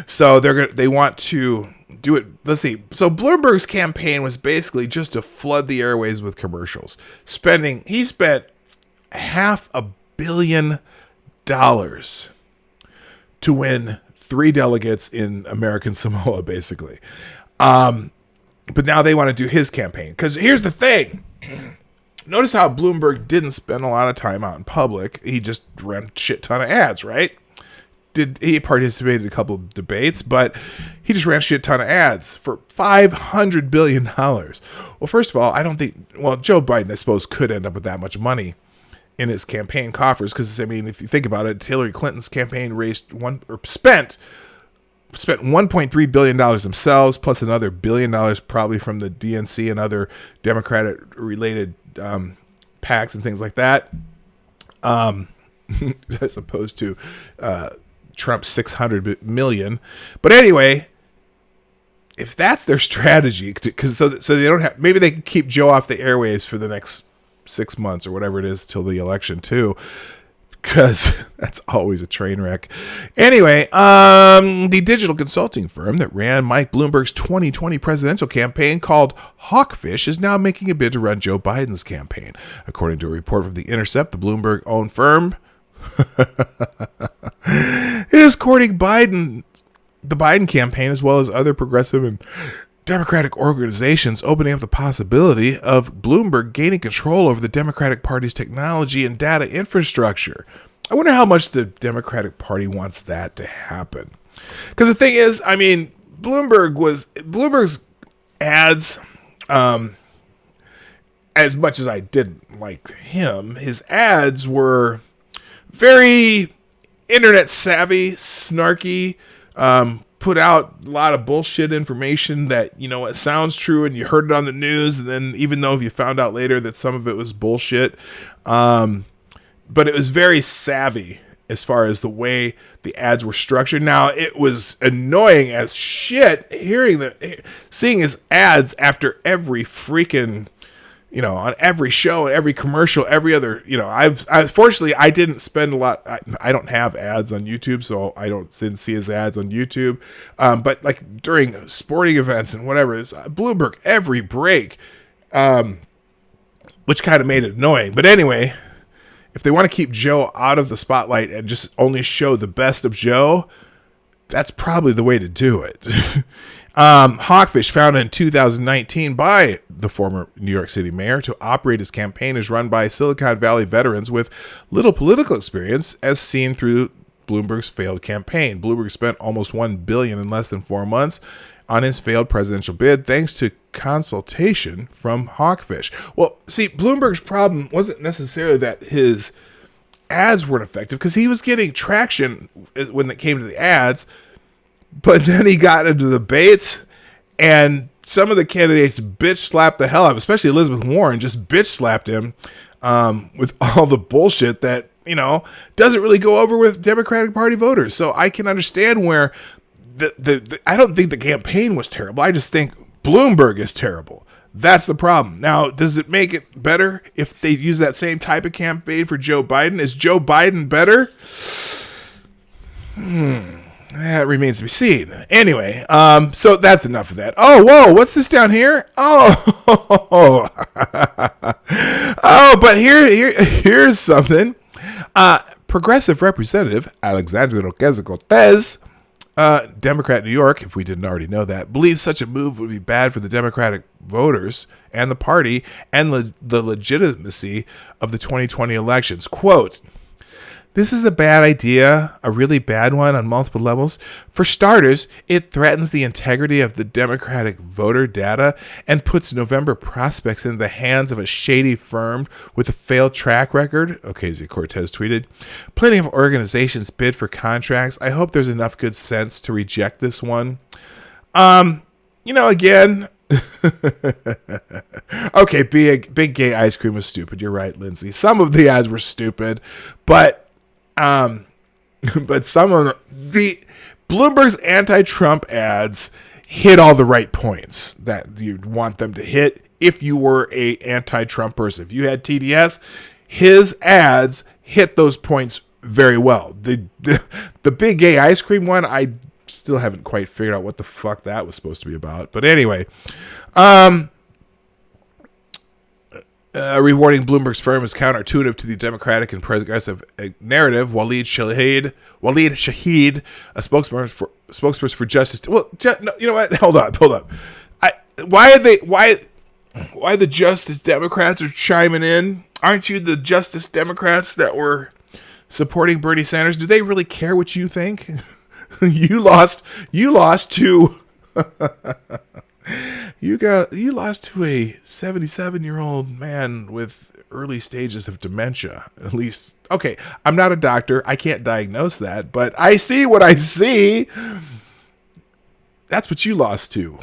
So they want to do it. Let's see. So Bloomberg's campaign was basically just to flood the airways with commercials. He spent $500 million to win 3 delegates in American Samoa, basically. But now they want to do his campaign. Because here's the thing. Notice how Bloomberg didn't spend a lot of time out in public. He just ran a shit ton of ads, right? He participated in a couple of debates, but he just ran a shit ton of ads for $500 billion. Well, first of all, Joe Biden, I suppose, could end up with that much money in his campaign coffers. Because, I mean, if you think about it, Hillary Clinton's campaign spent $1.3 billion themselves, plus another $1 billion probably from the DNC and other Democratic-related PACs and things like that, as opposed to Trump's $600 million. But anyway, if that's their strategy, so they don't have, maybe they can keep Joe off the airwaves for the next 6 months or whatever it is till the election too, because that's always a train wreck. Anyway, the digital consulting firm that ran Mike Bloomberg's 2020 presidential campaign, called Hawkfish, is now making a bid to run Joe Biden's campaign. According to a report from The Intercept, the Bloomberg-owned firm is courting the Biden campaign, as well as other progressive and Democratic organizations, opening up the possibility of Bloomberg gaining control over the Democratic Party's technology and data infrastructure. I wonder how much the Democratic Party wants that to happen. Because the thing is, I mean, Bloomberg's ads, as much as I didn't like him, his ads were very internet savvy, snarky, put out a lot of bullshit information that, it sounds true and you heard it on the news, and then even though if you found out later that some of it was bullshit, but it was very savvy as far as the way the ads were structured. Now, it was annoying as shit seeing his ads after every freaking, on every show, every commercial, every other, fortunately, I didn't spend a lot. I don't have ads on YouTube, so I didn't see his ads on YouTube. But like during sporting events and whatever, it's Bloomberg every break, which kind of made it annoying. But anyway, if they want to keep Joe out of the spotlight and just only show the best of Joe, that's probably the way to do it. Hawkfish, founded in 2019 by the former New York City mayor to operate his campaign, is run by Silicon Valley veterans with little political experience, as seen through Bloomberg's failed campaign. Bloomberg spent almost $1 billion in less than 4 months on his failed presidential bid, thanks to consultation from Hawkfish. Well, see, Bloomberg's problem wasn't necessarily that his ads weren't effective, because he was getting traction when it came to the ads. But then he got into debates, and some of the candidates bitch slapped the hell out of him, especially Elizabeth Warren, just bitch slapped him with all the bullshit that, doesn't really go over with Democratic Party voters. So I can understand where I don't think the campaign was terrible. I just think Bloomberg is terrible. That's the problem. Now, does it make it better if they use that same type of campaign for Joe Biden? Is Joe Biden better? That remains to be seen. Anyway, so that's enough of that. Oh, whoa, what's this down here? Oh, but here's something. Progressive Representative Alexandria Ocasio-Cortez, Democrat in New York, if we didn't already know that, believes such a move would be bad for the Democratic voters and the party and the legitimacy of the 2020 elections. Quote, "This is a bad idea, a really bad one on multiple levels. For starters, it threatens the integrity of the Democratic voter data and puts November prospects in the hands of a shady firm with a failed track record," Ocasio-Cortez tweeted. "Plenty of organizations bid for contracts. I hope there's enough good sense to reject this one." Again, okay, big gay ice cream was stupid. You're right, Lindsay. Some of the ads were stupid, but some of Bloomberg's anti-Trump ads hit all the right points that you'd want them to hit if you were a anti-Trump person. If you had TDS, his ads hit those points very well. The big gay ice cream one, I still haven't quite figured out what the fuck that was supposed to be about. But anyway, rewarding Bloomberg's firm is counterintuitive to the Democratic and progressive narrative. Waleed Shahid, a spokesperson for justice. Well, no, you know what? Hold up. Why the Justice Democrats are chiming in? Aren't you the Justice Democrats that were supporting Bernie Sanders? Do they really care what you think? You lost to. You lost to a 77-year-old man with early stages of dementia. At least, okay, I'm not a doctor. I can't diagnose that, but I see what I see. That's what you lost to.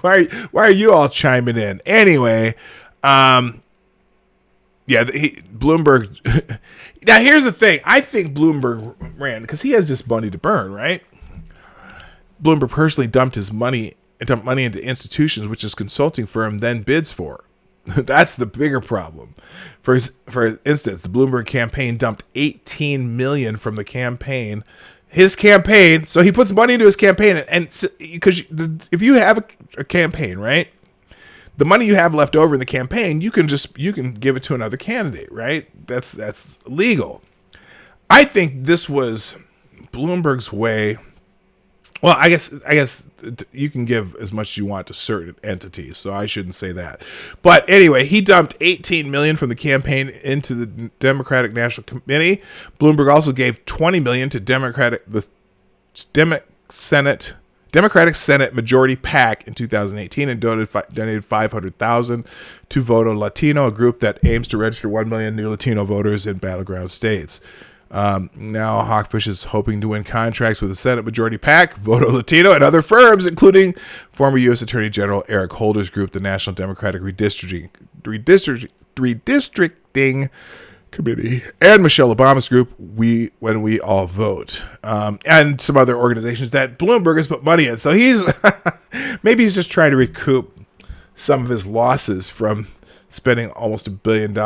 Why are you all chiming in? Anyway, Bloomberg. Now, here's the thing. I think Bloomberg ran because he has just money to burn, right? Bloomberg personally dumped money into institutions which his consulting firm then bids for. That's the bigger problem. For instance, the Bloomberg campaign dumped $18 million from the campaign. His campaign, so he puts money into his campaign, and because if you have a campaign, right, the money you have left over in the campaign, you can give it to another candidate, right? That's legal. I think this was Bloomberg's way. Well, I guess you can give as much as you want to certain entities, so I shouldn't say that. But anyway, he dumped $18 million from the campaign into the Democratic National Committee. Bloomberg also gave $20 million to Democratic Senate Majority PAC in 2018 and donated $500,000 to Voto Latino, a group that aims to register 1 million new Latino voters in battleground states. Now Hawkfish is hoping to win contracts with the Senate Majority PAC, Voto Latino, and other firms, including former U.S. Attorney General Eric Holder's group, the National Democratic Redistricting Committee and Michelle Obama's group, When We All Vote, and some other organizations that Bloomberg has put money in. So he's maybe he's just trying to recoup some of his losses from spending almost $1 billion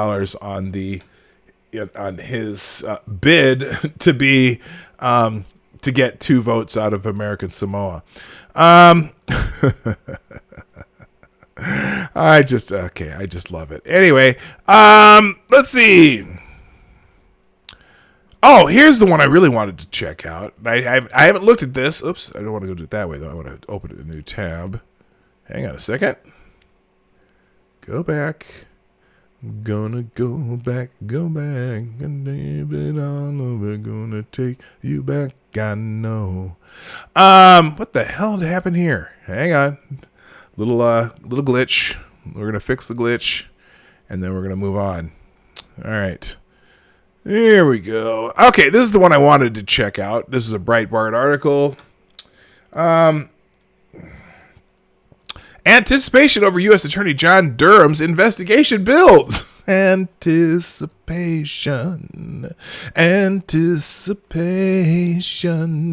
on his bid to be to get 2 votes out of American Samoa. I just love it. Anyway, let's see. Oh, here's the one I really wanted to check out. I haven't looked at this. Oops, I don't want to go do it that way, though. I want to open a new tab. Hang on a second. Go back. I'm gonna go back, and leave it all over. Gonna take you back, I know. What the hell happened here? Hang on. Little glitch. We're gonna fix the glitch, and then we're gonna move on. All right. There we go. Okay, this is the one I wanted to check out. This is a Breitbart article. Anticipation over U.S. Attorney John Durham's investigation builds. Anticipation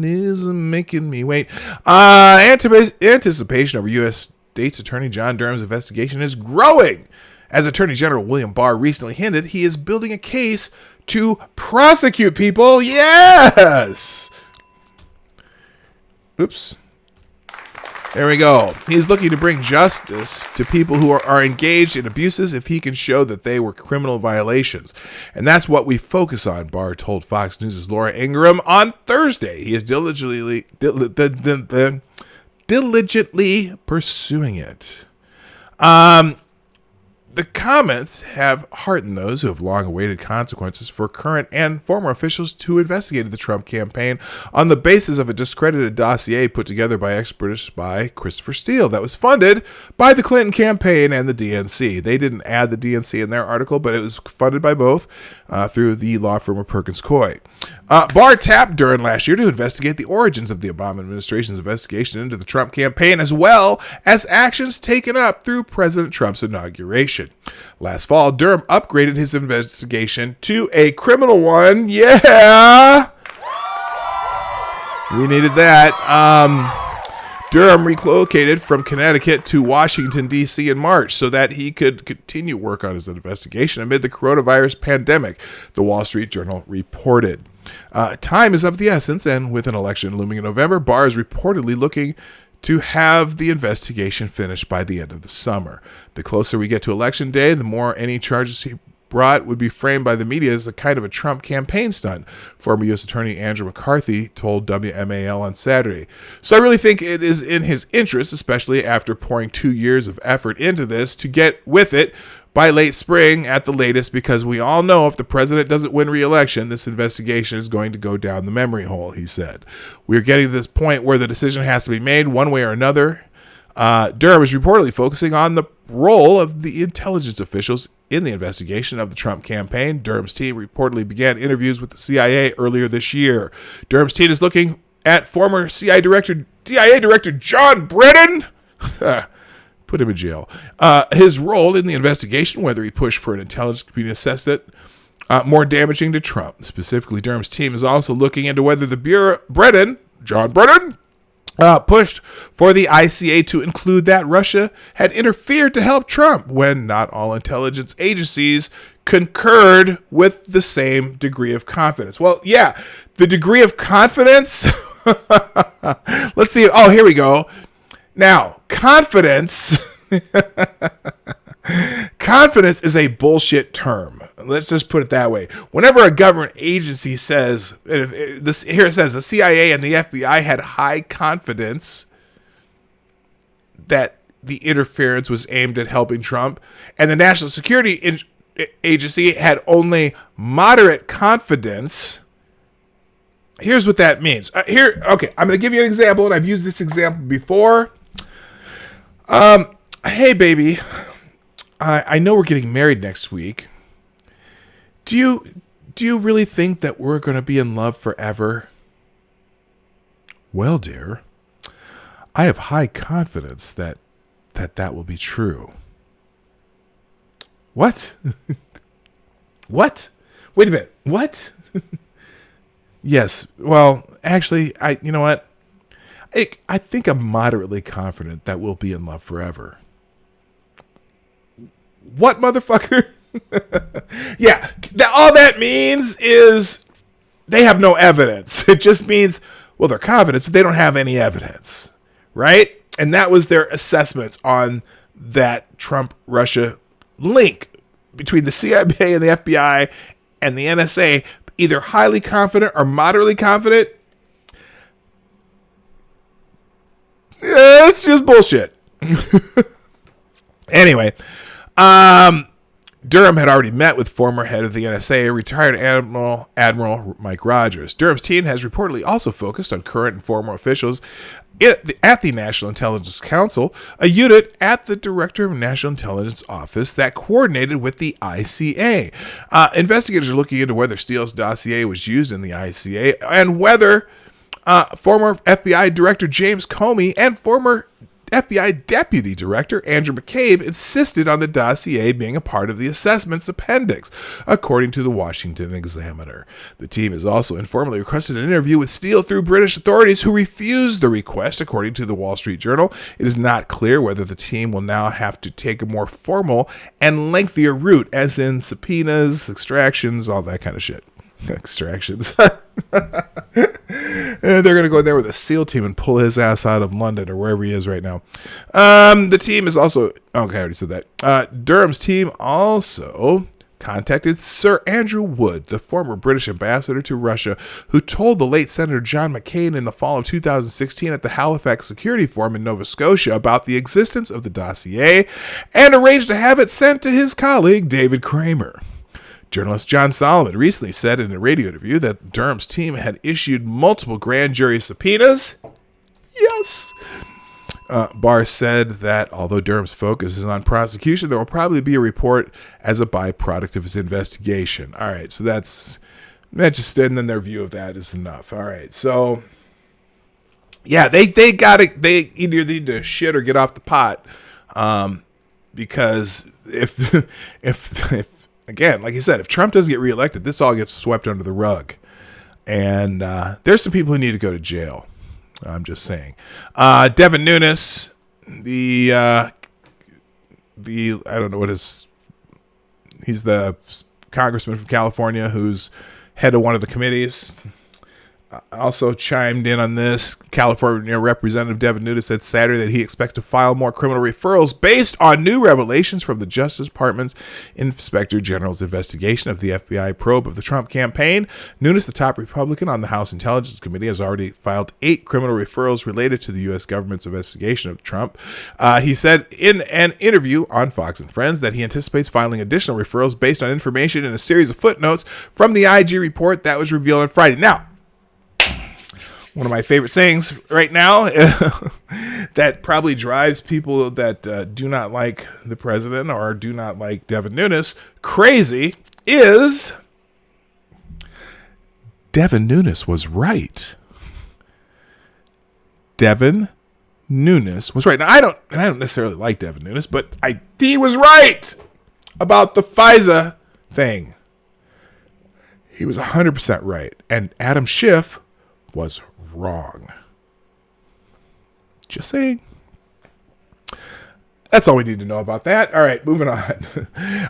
is making me wait. Anticipation over U.S. State's Attorney John Durham's investigation is growing. As Attorney General William Barr recently hinted, he is building a case to prosecute people. Yes! Oops. There we go. He's looking to bring justice to people who are engaged in abuses if he can show that they were criminal violations. And that's what we focus on, Barr told Fox News' Laura Ingraham on Thursday. He is diligently pursuing it. The comments have heartened those who have long awaited consequences for current and former officials who investigated the Trump campaign on the basis of a discredited dossier put together by ex-British spy Christopher Steele that was funded by the Clinton campaign and the DNC. They didn't add the DNC in their article, but it was funded by both through the law firm of Perkins Coie. Barr tapped Durham last year to investigate the origins of the Obama administration's investigation into the Trump campaign, as well as actions taken up through President Trump's inauguration. Last fall, Durham upgraded his investigation to a criminal one. Yeah! We needed that. Durham relocated from Connecticut to Washington, D.C. in March so that he could continue work on his investigation amid the coronavirus pandemic, the Wall Street Journal reported. Time is of the essence, and with an election looming in November, Barr is reportedly looking to have the investigation finished by the end of the summer. The closer we get to Election Day, the more any charges he brought would be framed by the media as a kind of a Trump campaign stunt, former U.S. Attorney Andrew McCarthy told WMAL on Saturday. So I really think it is in his interest, especially after pouring 2 years of effort into this, to get with it by late spring at the latest, because we all know if the president doesn't win re-election, this investigation is going to go down the memory hole, he said. We're getting to this point where the decision has to be made one way or another. Durham is reportedly focusing on the role of the intelligence officials in the investigation of the Trump campaign. Durham's team reportedly began interviews with the CIA earlier this year. Durham's team is looking at former CIA Director John Brennan. Put him in jail. His role in the investigation, whether he pushed for an intelligence community assessment more damaging to Trump. Specifically, Durham's team is also looking into whether John Brennan, pushed for the ICA to include that Russia had interfered to help Trump when not all intelligence agencies concurred with the same degree of confidence. Well, yeah, the degree of confidence. Let's see. Oh, here we go. Now, confidence is a bullshit term. Let's just put it that way. Whenever a government agency says, here it says the CIA and the FBI had high confidence that the interference was aimed at helping Trump, and the National Security Agency had only moderate confidence. Here's what that means. Okay, I'm going to give you an example, and I've used this example before. Hey, baby, I know we're getting married next week. Do you really think that we're going to be in love forever? Well, dear, I have high confidence that will be true. What? What Wait a minute. What? Yes. Well, actually, you know what? I think I'm moderately confident that we'll be in love forever. What, motherfucker? Yeah. All that means is they have no evidence. It just means, well, they're confident, but they don't have any evidence. Right? And that was their assessment on that Trump-Russia link between the CIA and the FBI and the NSA, either highly confident or moderately confident. Yeah, it's just bullshit. Anyway, Durham had already met with former head of the NSA, retired Admiral Mike Rogers. Durham's team has reportedly also focused on current and former officials at the National Intelligence Council, a unit at the Director of National Intelligence Office that coordinated with the ICA. Investigators are looking into whether Steele's dossier was used in the ICA and whether former FBI Director James Comey and former FBI Deputy Director Andrew McCabe insisted on the dossier being a part of the assessment's appendix, according to the Washington Examiner. The team has also informally requested an interview with Steele through British authorities who refused the request, according to the Wall Street Journal. It is not clear whether the team will now have to take a more formal and lengthier route, as in subpoenas, extractions, all that kind of shit. Extractions. And they're going to go in there with a SEAL team and pull his ass out of London or wherever he is right now. The team is also... Okay, I already said that. Durham's team also contacted Sir Andrew Wood, the former British ambassador to Russia, who told the late Senator John McCain in the fall of 2016 at the Halifax Security Forum in Nova Scotia about the existence of the dossier and arranged to have it sent to his colleague, David Kramer. Journalist John Solomon recently said in a radio interview that Durham's team had issued multiple grand jury subpoenas. Yes. Barr said that although Durham's focus is on prosecution, there will probably be a report as a byproduct of his investigation. All right, so that just, and then their view of that is enough. All right, so yeah, they got it. They either need to shit or get off the pot, because if again, like I said, if Trump doesn't get reelected, this all gets swept under the rug. And there's some people who need to go to jail. I'm just saying. Devin Nunes, I don't know what he's the congressman from California who's head of one of the committees. Also chimed in on this. California Representative Devin Nunes said Saturday that he expects to file more criminal referrals based on new revelations from the Justice Department's Inspector General's investigation of the FBI probe of the Trump campaign. Nunes, the top Republican on the House Intelligence Committee, has already filed 8 criminal referrals related to the U.S. government's investigation of Trump. He said in an interview on Fox and Friends that he anticipates filing additional referrals based on information in a series of footnotes from the IG report that was revealed on Friday. Now, one of my favorite sayings right now that probably drives people that do not like the president or do not like Devin Nunes crazy is Devin Nunes was right. Devin Nunes was right. Now, I don't necessarily like Devin Nunes, but he was right about the FISA thing. He was 100% right. And Adam Schiff was wrong. Just saying. That's all we need to know about that. All right, moving on.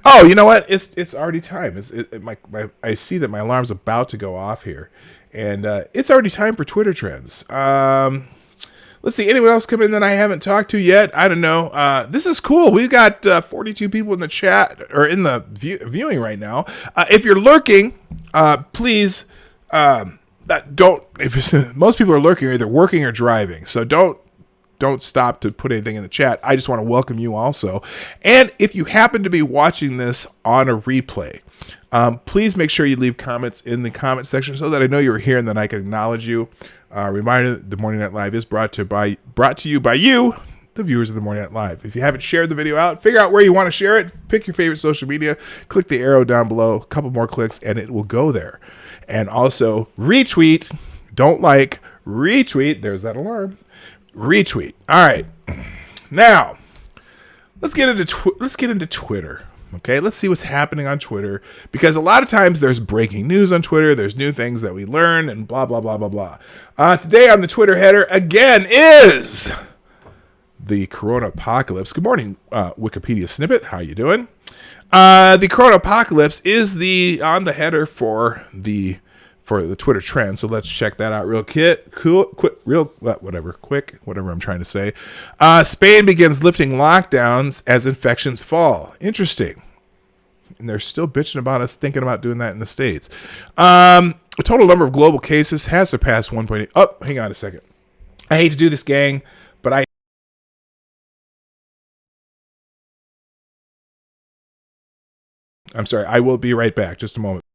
Oh, you know what? It's already time. I see that my alarm's about to go off here, and it's already time for Twitter trends. Let's see. Anyone else come in that I haven't talked to yet? I don't know. This is cool. We've got 42 people in the chat or in the viewing right now. If you're lurking, please. Most people are lurking, either working or driving, so don't stop to put anything in the chat. I just want to welcome you also. And if you happen to be watching this on a replay, please make sure you leave comments in the comment section so that I know you're here and that I can acknowledge you. Reminder that The Morning Night Live is brought to you by you, the viewers of The Morning Night Live. If you haven't shared the video out, figure out where you want to share it. Pick your favorite social media. Click the arrow down below. A couple more clicks, and it will go there. And also retweet. Don't like. Retweet. There's that alarm. Retweet. All right. Now, let's get into Twitter. Okay, let's see what's happening on Twitter, because a lot of times there's breaking news on Twitter. There's new things that we learn and blah, blah, blah, blah, blah. Today on the Twitter header, again, is the Coronapocalypse. Good morning, Wikipedia snippet. How you doing? The Coronapocalypse is on the header for the Twitter trend. So let's check that out real quick. Whatever I'm trying to say. Spain begins lifting lockdowns as infections fall. Interesting. And they're still bitching about us thinking about doing that in the States. The total number of global cases has surpassed 1.8. Oh, hang on a second. I hate to do this, gang, but I'm sorry. I will be right back. Just a moment.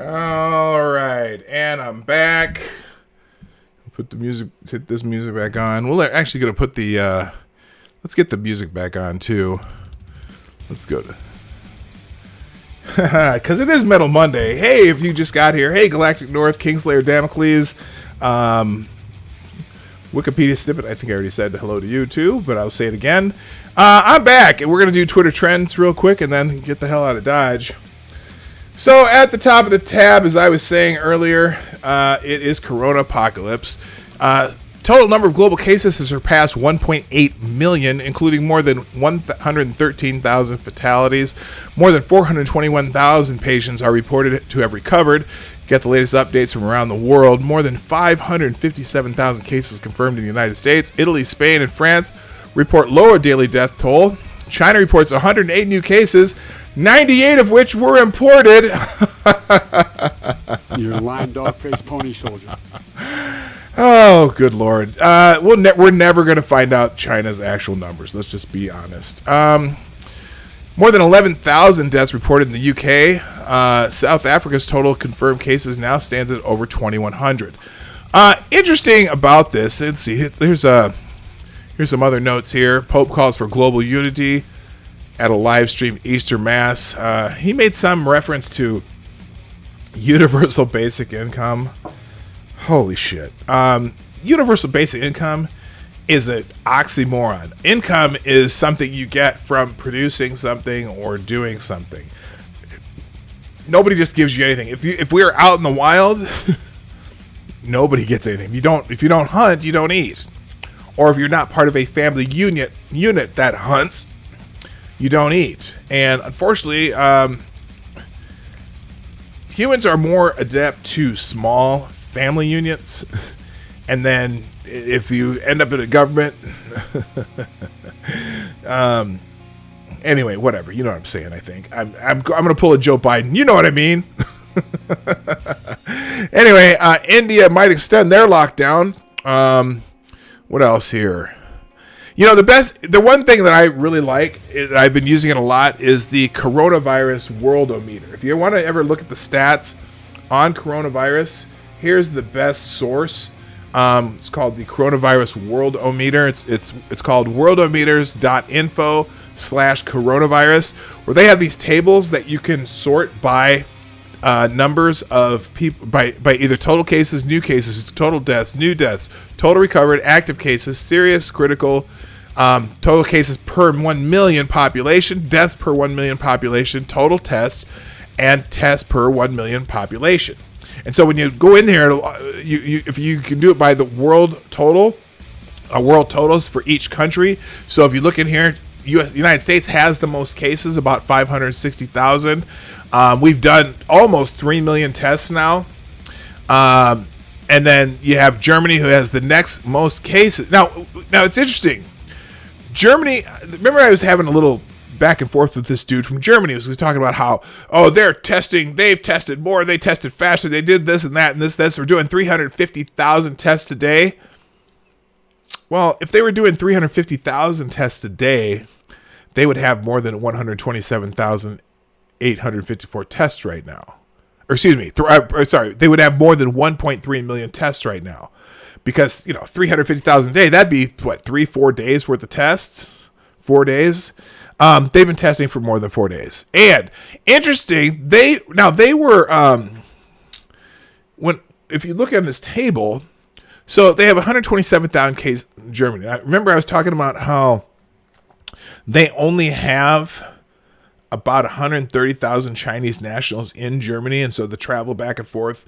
All right, and I'm back. Put the music, hit this music back on. We're actually gonna put the, let's get the music back on too. Let's go to, because it is Metal Monday. Hey, if you just got here, hey, Galactic North, Kingslayer, Damocles, Wikipedia snippet. I think I already said hello to you too, but I'll say it again. I'm back, and we're gonna do Twitter trends real quick, and then get the hell out of Dodge. So at the top of the tab, as I was saying earlier, it is Coronapocalypse. Total number of global cases has surpassed 1.8 million, including more than 113,000 fatalities. More than 421,000 patients are reported to have recovered. Get the latest updates from around the world. More than 557,000 cases confirmed in the United States. Italy, Spain, and France report lower daily death toll. China reports 108 new cases, 98 of which were imported. You're a lying dog-faced pony soldier. Oh, good Lord. We're never going to find out China's actual numbers. Let's just be honest. More than 11,000 deaths reported in the UK. South Africa's total confirmed cases now stands at over 2,100. Interesting about this. Let's see. Here's some other notes here. Pope calls for global unity at a live stream Easter Mass. He made some reference to universal basic income. Holy shit. Universal basic income is an oxymoron. Income is something you get from producing something or doing something. Nobody just gives you anything. If we are out in the wild, nobody gets anything. If you don't hunt, you don't eat. Or if you're not part of a family unit that hunts, you don't eat. And unfortunately, humans are more adept to small family units. And then if you end up in a government, anyway, whatever. You know what I'm saying, I think. I'm going to pull a Joe Biden. You know what I mean? Anyway, India might extend their lockdown. What else here? You know, the one thing that I really like, I've been using it a lot, is the coronavirus worldometer. If you want to ever look at the stats on coronavirus, here's the best source. It's called the coronavirus worldometer. It's called worldometers.info/coronavirus, where they have these tables that you can sort by numbers of people, by either total cases, new cases, total deaths, new deaths, total recovered, active cases, serious, critical, total cases per 1 million population, deaths per 1 million population, total tests, and tests per 1 million population. And so when you go in here, if you can do it by the world totals for each country. So if you look in here, United States has the most cases, about 560,000. We've done almost 3 million tests now. And then you have Germany, who has the next most cases. Now it's interesting. Germany, remember I was having a little back and forth with this dude from Germany. He was talking about how, they've tested more, they tested faster, they did this and that and this. We're doing 350,000 tests a day. Well, if they were doing 350,000 tests a day, they would have more than 127,854 tests right now. Or excuse me, they would have more than 1.3 million tests right now. Because, 350,000 a day, that'd be, 3-4 days worth of tests? 4 days? They've been testing for more than 4 days. And interesting, they were, if you look at this table, so they have 127,000 cases in Germany. I remember I was talking about how they only have about 130,000 Chinese nationals in Germany, and so the travel back and forth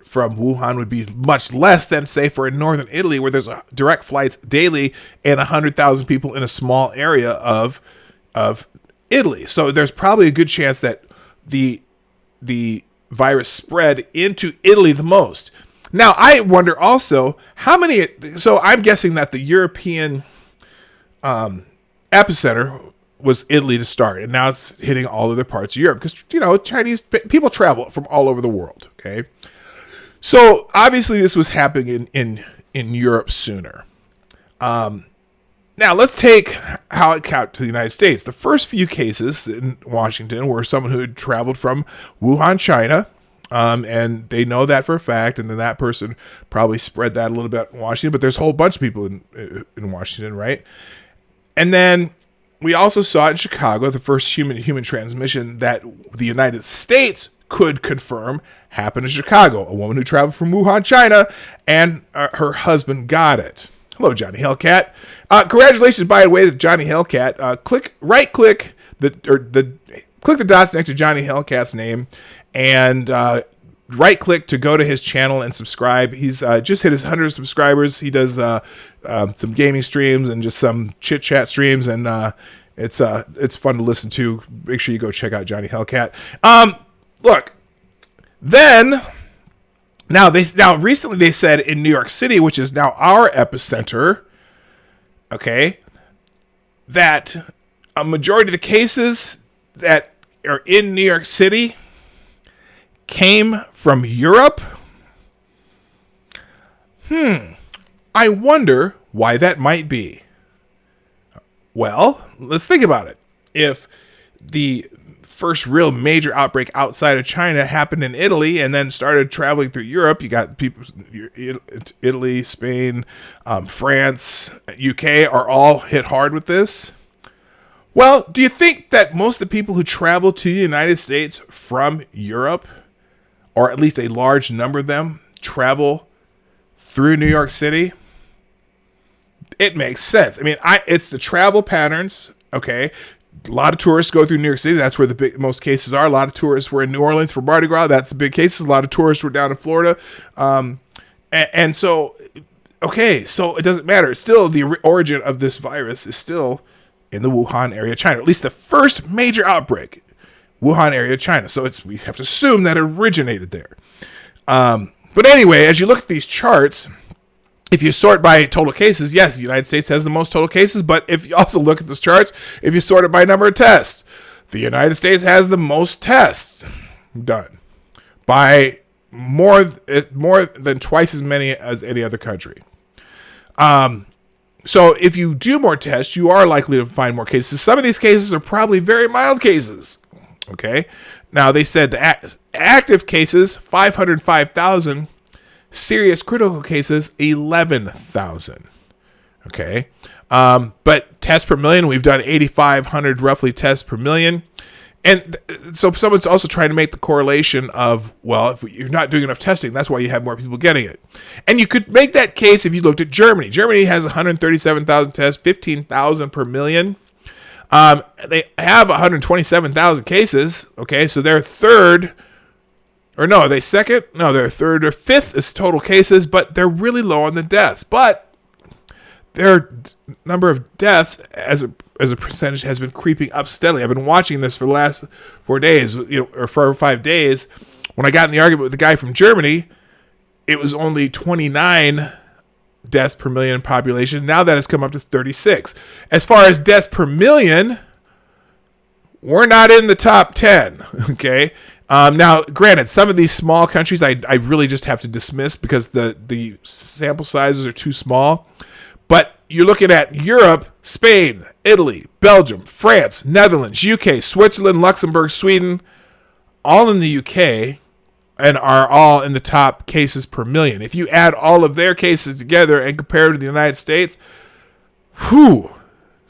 from Wuhan would be much less than, say, for in northern Italy, where there's direct flights daily and 100,000 people in a small area of Italy. So there's probably a good chance that the virus spread into Italy the most. Now, I wonder also how many. So I'm guessing that the European epicenter was Italy to start, and now it's hitting all other parts of Europe because Chinese people travel from all over the world. Okay, so obviously this was happening in Europe sooner. Now let's take how it got to the United States. The first few cases in Washington were someone who had traveled from Wuhan, China. And they know that for a fact, and then that person probably spread that a little bit in Washington, but there's a whole bunch of people in Washington, right? And then we also saw it in Chicago, the first human transmission that the United States could confirm happened in Chicago. A woman who traveled from Wuhan, China, and her husband got it. Hello, Johnny Hellcat. Congratulations, by the way, to Johnny Hellcat. Click the dots next to Johnny Hellcat's name, and right click to go to his channel and subscribe. He's just hit his 100 subscribers. He does some gaming streams and just some chit chat streams, and it's fun to listen to. Make sure you go check out Johnny Hellcat. Look, then now recently they said in New York City, which is now our epicenter, okay, that a majority of the cases that are in New York City came from Europe. I wonder why that might be. Well, let's think about it. If the first real major outbreak outside of China happened in Italy and then started traveling through Europe, you got people, Italy, Spain, France, UK are all hit hard with this. Well, do you think that most of the people who travel to the United States from Europe, or at least a large number of them, travel through New York City? It makes sense. I mean, it's the travel patterns, okay? A lot of tourists go through New York City. That's where most cases are. A lot of tourists were in New Orleans for Mardi Gras. That's the big cases. A lot of tourists were down in Florida. And so, okay, so it doesn't matter. It's still the origin of this virus is still in the Wuhan area of China, at least the first major outbreak, Wuhan area of China. So we have to assume that it originated there. But anyway, as you look at these charts, if you sort by total cases, yes, the United States has the most total cases. But if you also look at those charts, if you sort it by number of tests, the United States has the most tests done by more than twice as many as any other country. So if you do more tests, you are likely to find more cases. Some of these cases are probably very mild cases. Okay. Now they said the active cases, 505,000, serious critical cases, 11,000. Okay. But tests per million, we've done 8,500 roughly tests per million. And so someone's also trying to make the correlation of, well, if you're not doing enough testing, that's why you have more people getting it. And you could make that case if you looked at Germany. Germany has 137,000 tests, 15,000 per million. They have 127,000 cases. Okay, so they're third, or no, are they second? No, they're third or fifth as total cases, but they're really low on the deaths. But their number of deaths as a percentage has been creeping up steadily. I've been watching this for the last 4 days, or 4 or 5 days. When I got in the argument with the guy from Germany, it was only 29 deaths per million population. Now that has come up to 36. As far as deaths per million, we're not in the top 10. Okay. Now, granted, some of these small countries I really just have to dismiss because the sample sizes are too small. But you're looking at Europe, Spain, Italy, Belgium, France, Netherlands, UK, Switzerland, Luxembourg, Sweden, all in the UK, and are all in the top cases per million. If you add all of their cases together and compare it to the United States, it's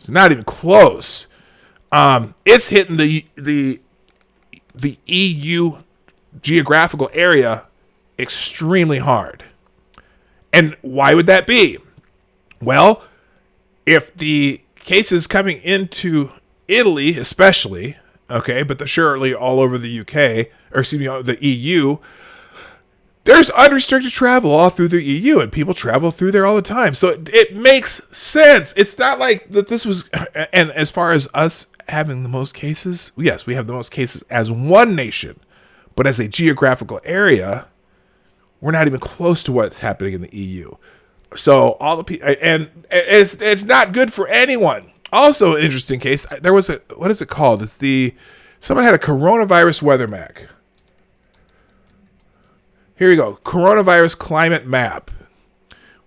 not even close. It's hitting the EU geographical area extremely hard. And why would that be? Well, if the cases coming into Italy, especially, okay, but surely all over the UK, or excuse me, the EU, there's unrestricted travel all through the EU, and people travel through there all the time. So it makes sense. It's not like that this was, and as far as us having the most cases, yes, we have the most cases as one nation, but as a geographical area, we're not even close to what's happening in the EU. So all the people, and it's not good for anyone. Also, an interesting case. There was what is it called? Someone had a coronavirus weather map. Here you go, coronavirus climate map,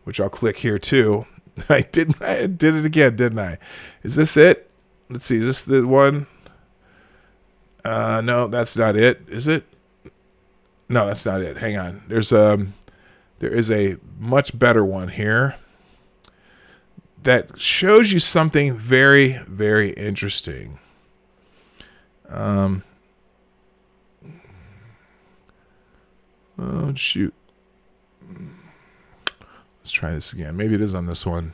which I'll click here too. I did it again, didn't I? Is this it? Let's see. Is this the one? No, that's not it. Is it? No, that's not it. Hang on. There is a much better one here that shows you something very, very interesting. Oh, shoot. Let's try this again. Maybe it is on this one.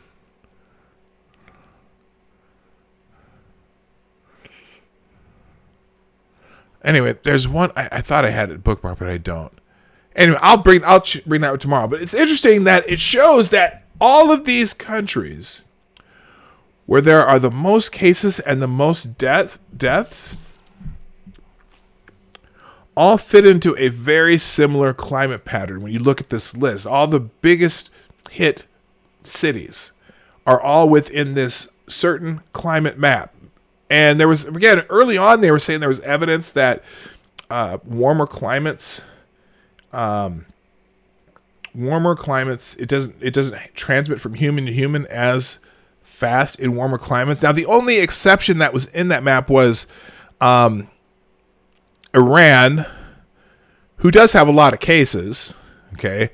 Anyway, there's one. I thought I had it bookmarked, but I don't. Anyway, I'll bring that up tomorrow. But it's interesting that it shows that all of these countries where there are the most cases and the most deaths all fit into a very similar climate pattern. When you look at this list, all the biggest hit cities are all within this certain climate map. And there was, again, early on, they were saying there was evidence that warmer climates, it doesn't transmit from human to human as fast in warmer climates. Now, the only exception that was in that map was Iran, who does have a lot of cases. Okay,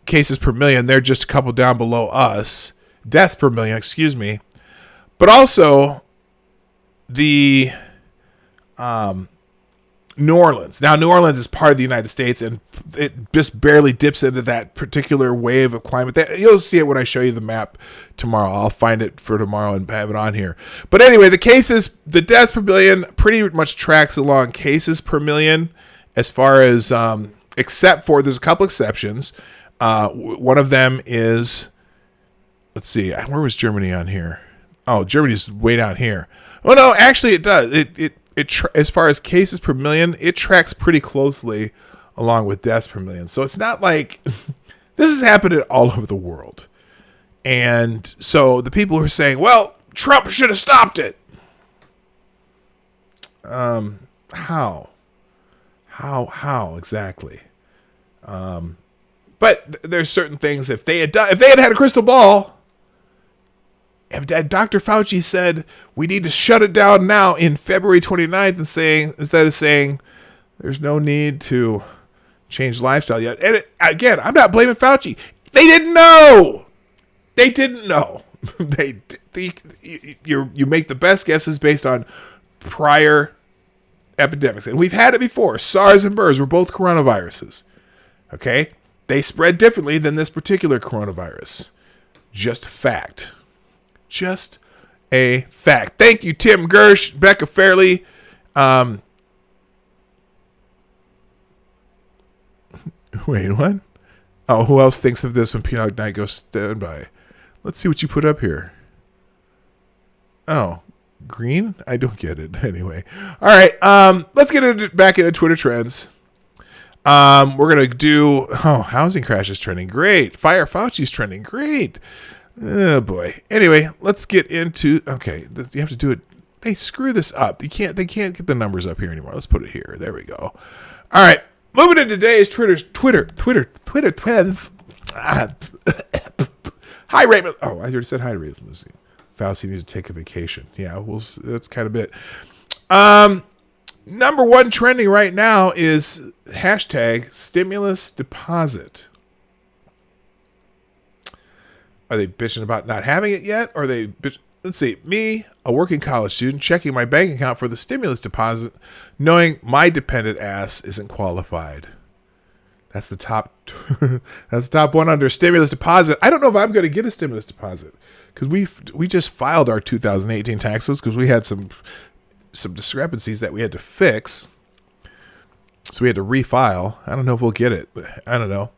cases per million. They're just a couple down below us. Deaths per million, excuse me. But also the New Orleans. Now, New Orleans is part of the United States, and it just barely dips into that particular wave of climate. You'll see it when I show you the map tomorrow. I'll find it for tomorrow and have it on here. But anyway, the deaths per million pretty much tracks along cases per million as far as, except for, there's a couple exceptions. One of them is, let's see, where was Germany on here? Oh, Germany's way down here. Oh no, actually it does. It as far as cases per million, it tracks pretty closely along with deaths per million. So it's not like this is happening all over the world. And so the people who are saying, well, Trump should have stopped it. How exactly? But there's certain things, if they had had a crystal ball, if Dr. Fauci said we need to shut it down now in February 29th and instead of saying there's no need to change lifestyle yet. And again, I'm not blaming Fauci. They didn't know. You make the best guesses based on prior epidemics. And we've had it before. SARS and MERS were both coronaviruses. Okay? They spread differently than this particular coronavirus. Just a fact. Just a fact. Thank you, Tim Gersh, Becca Fairley. Wait, what? Oh, who else thinks of this when Peanut Night goes standby? Let's see what you put up here. Oh, green? I don't get it. Anyway. All right. Let's get back into Twitter trends. We're going to do, housing crash is trending. Great. Fire Fauci's trending. Great. Oh boy. Anyway, let's get into, you have to do it. They screw this up. They can't get the numbers up here anymore. Let's put it here. There we go. All right. Moving into today's Twitter trends. Hi, Raymond. Oh, I already said hi to Raymond. Fauci needs to take a vacation. Yeah, that's kind of it. Number one trending right now is hashtag stimulus deposit. Are they bitching about not having it yet? Or are they let's see, me, a working college student, checking my bank account for the stimulus deposit, knowing my dependent ass isn't qualified. That's the top. That's the top one under stimulus deposit. I don't know if I'm going to get a stimulus deposit because we just filed our 2018 taxes because we had some discrepancies that we had to fix. So we had to refile. I don't know if we'll get it. I don't know.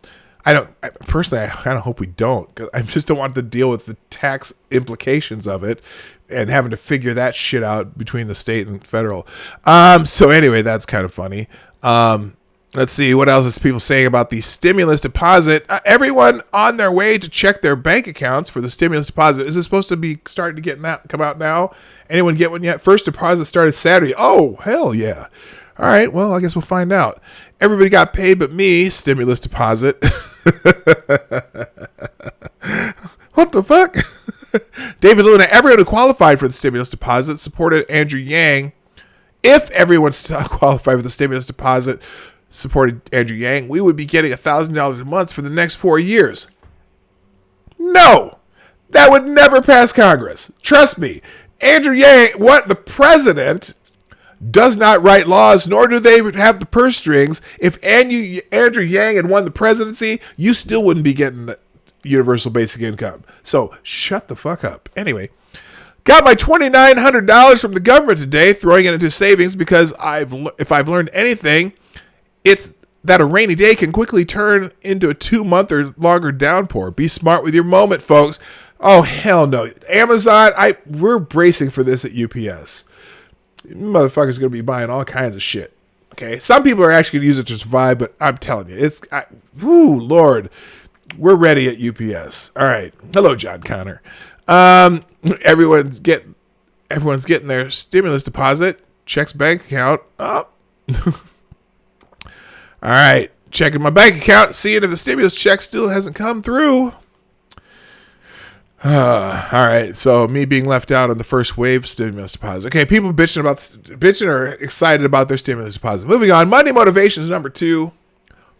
Personally, I kind of hope we don't, because I just don't want to deal with the tax implications of it and having to figure that shit out between the state and federal. So anyway, that's kind of funny. Let's see, what else is people saying about the stimulus deposit? Everyone on their way to check their bank accounts for the stimulus deposit. Is it supposed to be starting to come out now? Anyone get one yet? First deposit started Saturday. Oh, hell yeah. All right, well, I guess we'll find out. Everybody got paid but me, stimulus deposit. What the fuck? David Luna, everyone who qualified for the stimulus deposit supported Andrew Yang. If everyone qualified for the stimulus deposit supported Andrew Yang, we would be getting $1,000 a month for the next 4 years. No, that would never pass Congress. Trust me. Andrew Yang, the president does not write laws, nor do they have the purse strings. If Andrew Yang had won the presidency, you still wouldn't be getting universal basic income. So shut the fuck up. Anyway, got my $2,900 from the government today, throwing it into savings because if I've learned anything, it's that a rainy day can quickly turn into a 2-month or longer downpour. Be smart with your moment, folks. Oh, hell no. Amazon, we're bracing for this at UPS. Motherfuckers going to be buying all kinds of shit. Okay, some people are actually going to use it to survive, but I'm telling you, Lord, we're ready at UPS. All right, hello, John Connor. Everyone's getting their stimulus deposit, checks bank account. Oh. All right, checking my bank account, seeing if the stimulus check still hasn't come through. All right, so me being left out on the first wave stimulus deposit. Okay, people bitching or excited about their stimulus deposit. Moving on, Monday motivations number 2.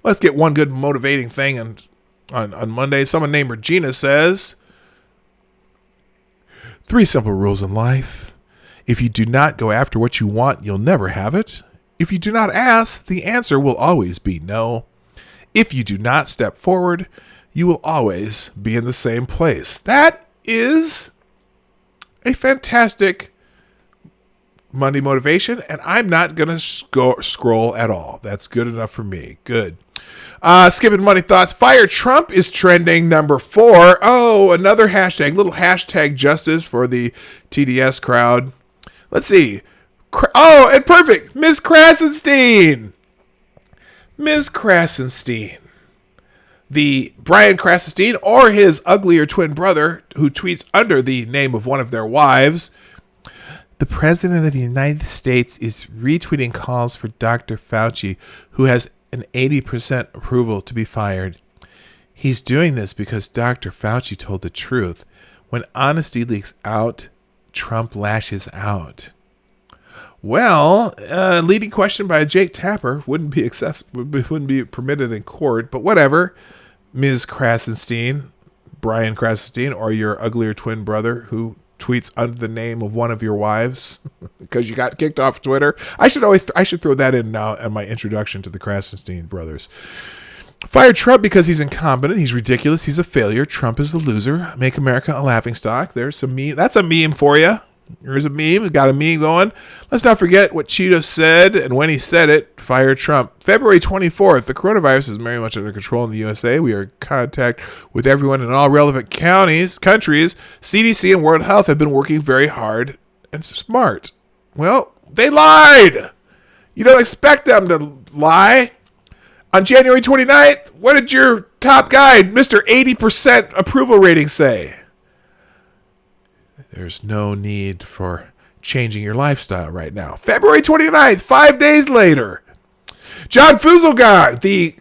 Let's get one good motivating thing on Monday. Someone named Regina says, 3 simple rules in life. If you do not go after what you want, you'll never have it. If you do not ask, the answer will always be no. If you do not step forward, you will always be in the same place. That is a fantastic Monday motivation, and I'm not going to scroll at all. That's good enough for me. Good. Skipping money thoughts. Fire Trump is trending number 4. Oh, another hashtag. Little hashtag justice for the TDS crowd. Let's see. Oh, and perfect. Ms. Krasenstein. Ms. Krasenstein. The Brian Krasenstein, or his uglier twin brother, who tweets under the name of one of their wives. The President of the United States is retweeting calls for Dr. Fauci, who has an 80% approval, to be fired. He's doing this because Dr. Fauci told the truth. When honesty leaks out, Trump lashes out. Well, leading question by Jake Tapper wouldn't be permitted in court, but whatever. Ms. Krasenstein, Brian Krasenstein, or your uglier twin brother who tweets under the name of one of your wives because you got kicked off Twitter. I should throw that in now in my introduction to the Krasenstein brothers. Fire Trump because he's incompetent. He's ridiculous. He's a failure. Trump is the loser. Make America a laughingstock. There's some meme. That's a meme for you. Here's a meme. We've got a meme going. Let's not forget what Cheeto said and when he said it. Fire Trump. February 24th. The coronavirus is very much under control in the USA. We are in contact with everyone in all relevant countries. CDC and World Health have been working very hard and smart. Well, they lied. You don't expect them to lie. On January 29th, what did your top guy, Mr. 80% approval rating, say? There's no need for changing your lifestyle right now. February 29th, 5 days later. John Fusselgard, the,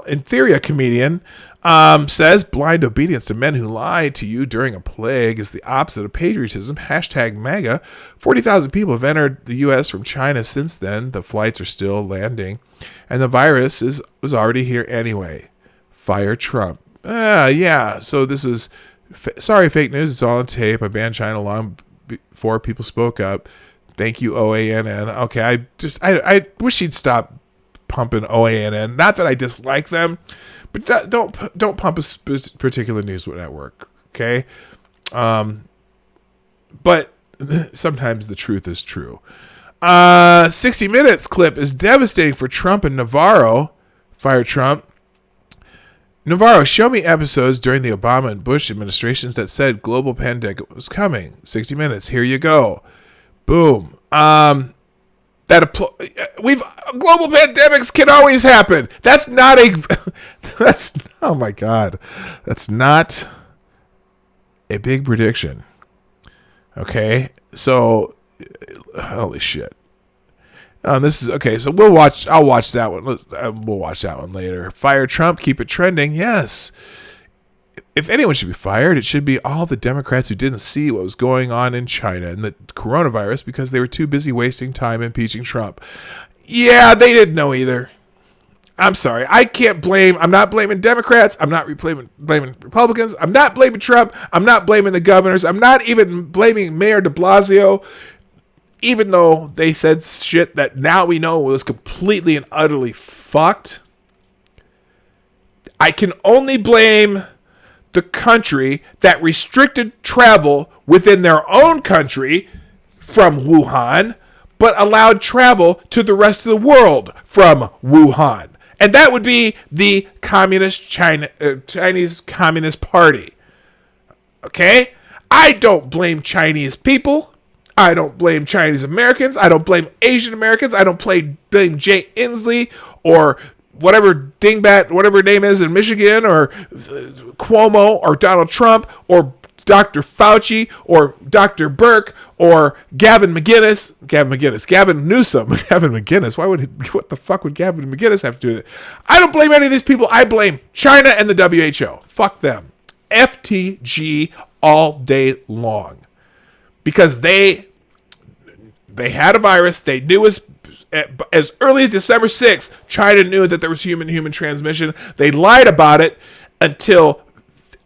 in theory, a comedian, says blind obedience to men who lie to you during a plague is the opposite of patriotism. Hashtag MAGA. 40,000 people have entered the U.S. from China since then. The flights are still landing. And the virus was already here anyway. Fire Trump. Yeah, so this is... Sorry, fake news. It's all on tape. I banned China long before people spoke up. Thank you, OANN. Okay, I wish he'd stop pumping OANN. Not that I dislike them, but don't pump a particular news network. Okay, but sometimes the truth is true. 60 Minutes clip is devastating for Trump and Navarro. Fire Trump. Navarro, show me episodes during the Obama and Bush administrations that said global pandemic was coming. 60 Minutes, here you go. Boom. Global pandemics can always happen. Oh my God. That's not a big prediction. Okay. So, holy shit. This is okay. So I'll watch that one. We'll watch that one later. Fire Trump. Keep it trending. Yes. If anyone should be fired, it should be all the Democrats who didn't see what was going on in China and the coronavirus because they were too busy wasting time impeaching Trump. Yeah, they didn't know either. I'm sorry. I'm not blaming Democrats. I'm not blaming Republicans. I'm not blaming Trump. I'm not blaming the governors. I'm not even blaming Mayor de Blasio. Even though they said shit that now we know was completely and utterly fucked, I can only blame the country that restricted travel within their own country from Wuhan, but allowed travel to the rest of the world from Wuhan. And that would be the Chinese Communist Party. Okay? I don't blame Chinese people. I don't blame Chinese Americans. I don't blame Asian Americans. I don't blame Jay Inslee or whatever dingbat, whatever her name is in Michigan, or Cuomo or Donald Trump or Dr. Fauci or Dr. Burke or Gavin Newsom. Gavin McGinnis. What the fuck would Gavin McGinnis have to do with it? I don't blame any of these people. I blame China and the WHO. Fuck them. FTG all day long. Because they had a virus. They knew as early as December 6th, China knew that there was human transmission. They lied about it until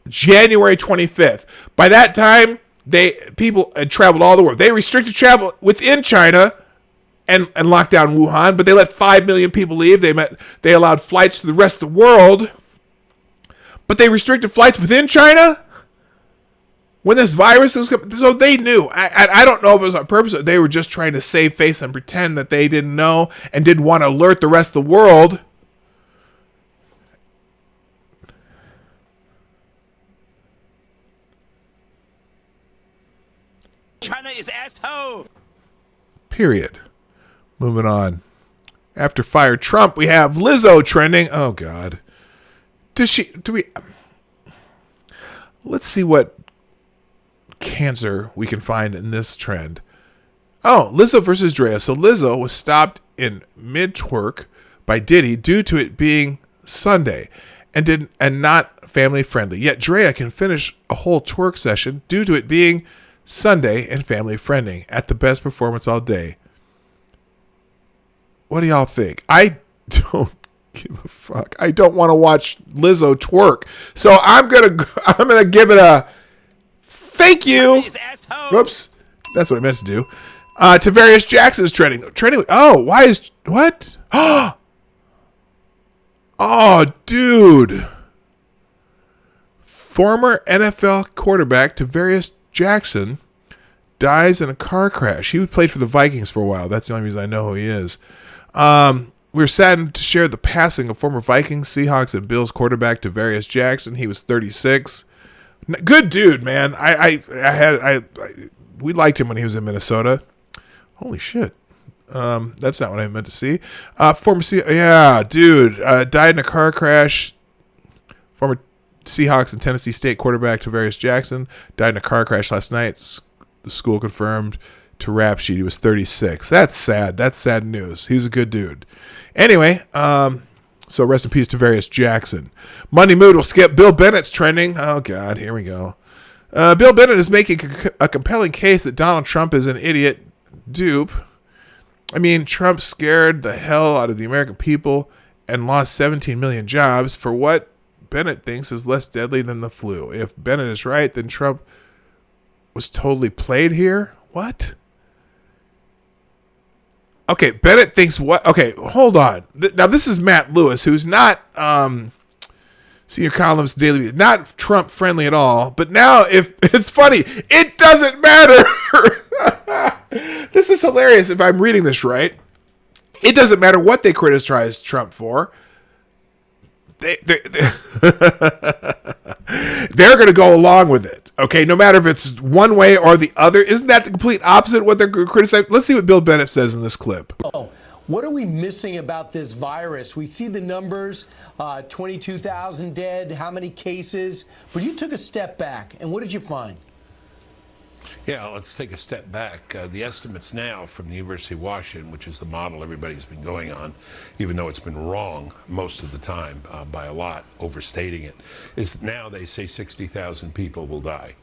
January 25th. By that time, people had traveled all the world. They restricted travel within China and locked down Wuhan, but they let 5 million people leave. They allowed flights to the rest of the world, but they restricted flights within China? when this virus was coming. So they knew. I don't know if it was on purpose or they were just trying to save face and pretend that they didn't know and didn't want to alert the rest of the world. China is asshole. Period. Moving on. After Fire Trump, we have Lizzo trending. Oh, God. Let's see what cancer we can find in this trend. Oh, Lizzo versus Drea. So Lizzo was stopped in mid-twerk by Diddy due to it being Sunday and not family friendly. Yet Drea can finish a whole twerk session due to it being Sunday and family friendly at the best performance all day. What do y'all think? I don't give a fuck. I don't want to watch Lizzo twerk. So I'm gonna give it a thank you. Whoops. That's what I meant to do. Tavarius Jackson is trending. Oh, why is what? Oh, dude. Former NFL quarterback Tavarius Jackson dies in a car crash. He played for the Vikings for a while. That's the only reason I know who he is. We're saddened to share the passing of former Vikings, Seahawks, and Bills quarterback Tavarius Jackson. He was 36. Good dude, man. We liked him when he was in Minnesota. Holy shit. That's not what I meant to see. Died in a car crash. Former Seahawks and Tennessee State quarterback Tavarius Jackson died in a car crash last night. The school confirmed to Rap Sheet he was 36. That's sad. That's sad news. He was a good dude. Anyway, so rest in peace Tavarius Jackson. Monday Mood will skip Bill Bennett's trending. Oh, God, here we go. Bill Bennett is making a compelling case that Donald Trump is an idiot dupe. I mean, Trump scared the hell out of the American people and lost 17 million jobs for what Bennett thinks is less deadly than the flu. If Bennett is right, then Trump was totally played here. What? Okay, Bennett thinks what? Okay, hold on. Now, this is Matt Lewis, who's not senior columnist daily, not Trump friendly at all. But now, if it's funny, it doesn't matter. This is hilarious if I'm reading this right. It doesn't matter what they criticize Trump for. They're going to go along with it. Okay, no matter if it's one way or the other. Isn't that the complete opposite of what they're criticizing? Let's see what Bill Bennett says in this clip. What are we missing about this virus? We see the numbers, 22,000 dead, how many cases, but you took a step back, and what did you find? Yeah, let's take a step back. The estimates now from the University of Washington, which is the model everybody's been going on, even though it's been wrong most of the time by a lot, overstating it, is now they say 60,000 people will die.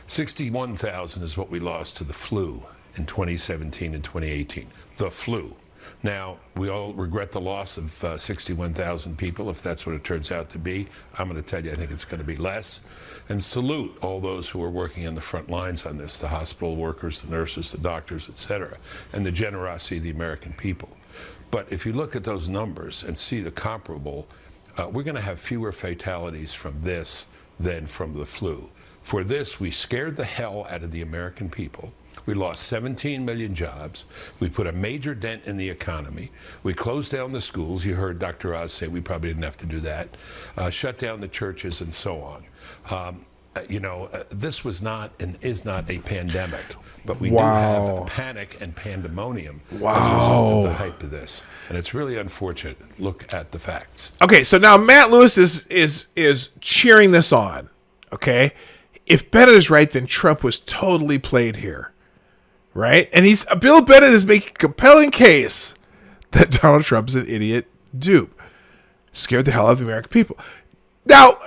61,000 is what we lost to the flu in 2017 and 2018. The flu. Now, we all regret the loss of 61,000 people, if that's what it turns out to be. I'm going to tell you, I think it's going to be less. And salute all those who are working on the front lines on this, the hospital workers, the nurses, the doctors, etc., and the generosity of the American people. But if you look at those numbers and see the comparable, we're going to have fewer fatalities from this than from the flu. For this, we scared the hell out of the American people. We lost 17 million jobs. We put a major dent in the economy. We closed down the schools. You heard Dr. Oz say we probably didn't have to do that. Shut down the churches and so on. This was not and is not a pandemic, but we do have panic and pandemonium as a result of the hype of this. And it's really unfortunate. Look at the facts. Okay, so now Matt Lewis is cheering this on. Okay? If Bennett is right, then Trump was totally played here. Right? And Bill Bennett is making a compelling case that Donald Trump is an idiot dupe. Scared the hell out of the American people. Now,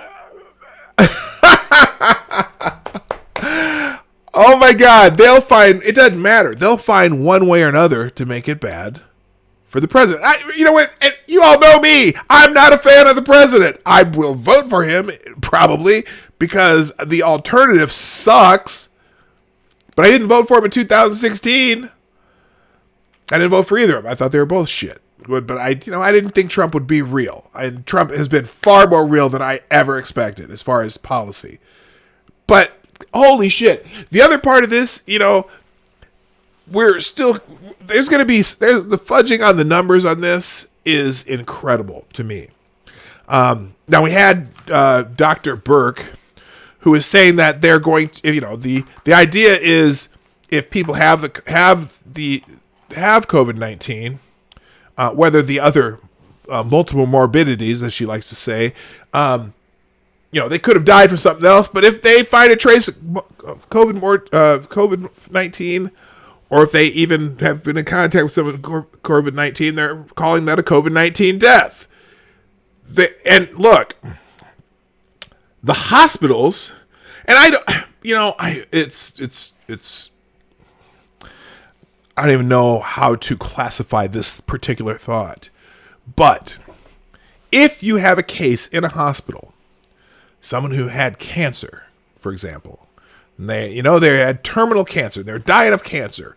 oh my God, it doesn't matter. They'll find one way or another to make it bad for the president. You know what? And you all know me. I'm not a fan of the president. I will vote for him, probably, because the alternative sucks. But I didn't vote for him in 2016. I didn't vote for either of them. I thought they were both shit. But I didn't think Trump would be real. Trump has been far more real than I ever expected as far as policy. But Holy shit. The other part of this, you know, there's the fudging on the numbers on this is incredible to me. Now we had Dr. Burke, who is saying that they're going to, you know, the idea is if people have COVID-19, whether the other multiple morbidities, as she likes to say, you know, they could have died from something else, but if they find a trace of COVID-19, or if they even have been in contact with someone with COVID-19, they're calling that a COVID-19 death. And look, the hospitals, and I don't even know how to classify this particular thought, but if you have a case in a hospital, someone who had cancer, for example, and they had terminal cancer, they're dying of cancer,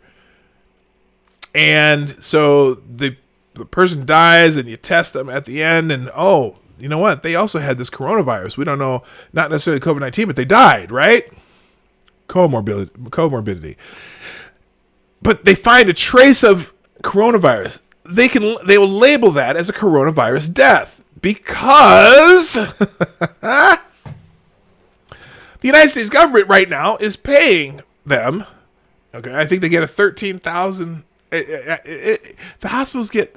and so the person dies, and you test them at the end, and oh, you know what? They also had this coronavirus. We don't know, not necessarily COVID-19, but they died, right? Comorbidity. But they find a trace of coronavirus. They will label that as a coronavirus death because the United States government right now is paying them. Okay, I think they get a $13,000. The hospitals get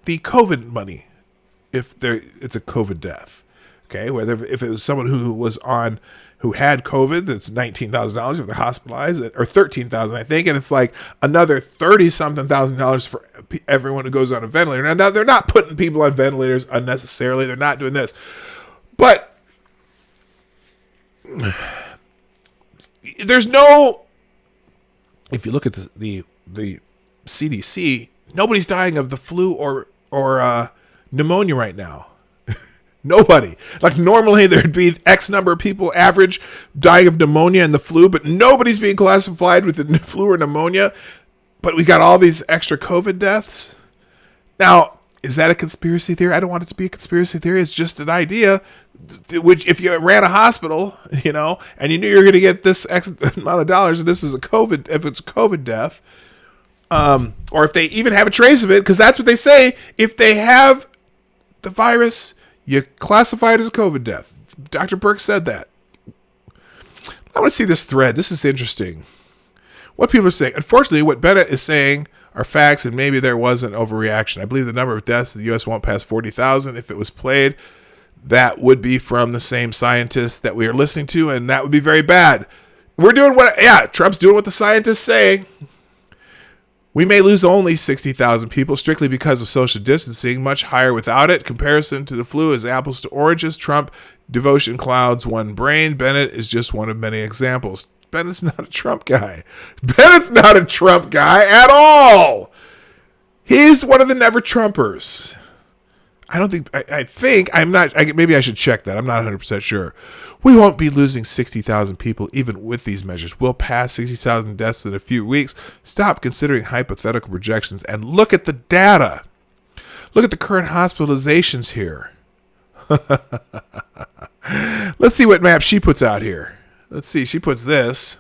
the COVID money if it's a COVID death. Okay, if it was someone who had COVID, that's $19,000 if they're hospitalized, or $13,000, I think, and it's like another $30-something thousand for everyone who goes on a ventilator. Now they're not putting people on ventilators unnecessarily. They're not doing this, but there's no. If you look at the CDC, nobody's dying of the flu or pneumonia right now. Nobody. Like normally there'd be X number of people average dying of pneumonia and the flu, but nobody's being classified with the flu or pneumonia. But we got all these extra COVID deaths. Now, is that a conspiracy theory? I don't want it to be a conspiracy theory. It's just an idea. Which, if you ran a hospital, you know, and you knew you were going to get this X amount of dollars, and this is if it's a COVID death, or if they even have a trace of it, because that's what they say. If they have the virus, you classify it as a COVID death. Dr. Burke said that. I want to see this thread. This is interesting. What people are saying. Unfortunately, what Bennett is saying are facts, and maybe there was an overreaction. I believe the number of deaths in the U.S. won't pass 40,000. If it was played, that would be from the same scientists that we are listening to, and that would be very bad. Trump's doing what the scientists say. We may lose only 60,000 people strictly because of social distancing, much higher without it. Comparison to the flu is apples to oranges. Trump devotion clouds one brain. Bennett is just one of many examples. Bennett's not a Trump guy. Bennett's not a Trump guy at all. He's one of the never Trumpers. Maybe I should check that. I'm not 100% sure. We won't be losing 60,000 people even with these measures. We'll pass 60,000 deaths in a few weeks. Stop considering hypothetical projections and look at the data. Look at the current hospitalizations here. Let's see what map she puts out here. Let's see. She puts this.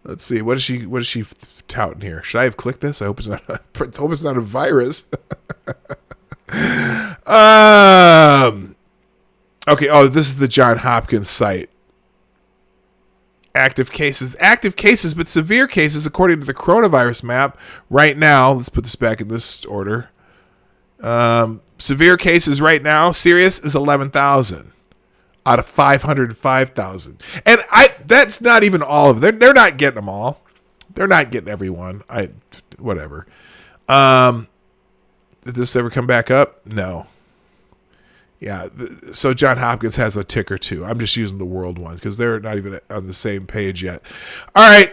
Let's see. What is she touting here? Should I have clicked this? I hope it's not a virus. Okay. Oh, this is the Johns Hopkins site. Active cases, but severe cases, according to the coronavirus map right now. Let's put this back in this order. Severe cases right now, serious is 11,000 out of 505,000. And that's not even all of them. They're not getting them all. They're not getting everyone. Whatever. Did this ever come back up? No. Yeah, so Johns Hopkins has a ticker too. I'm just using the world one because they're not even on the same page yet. All right,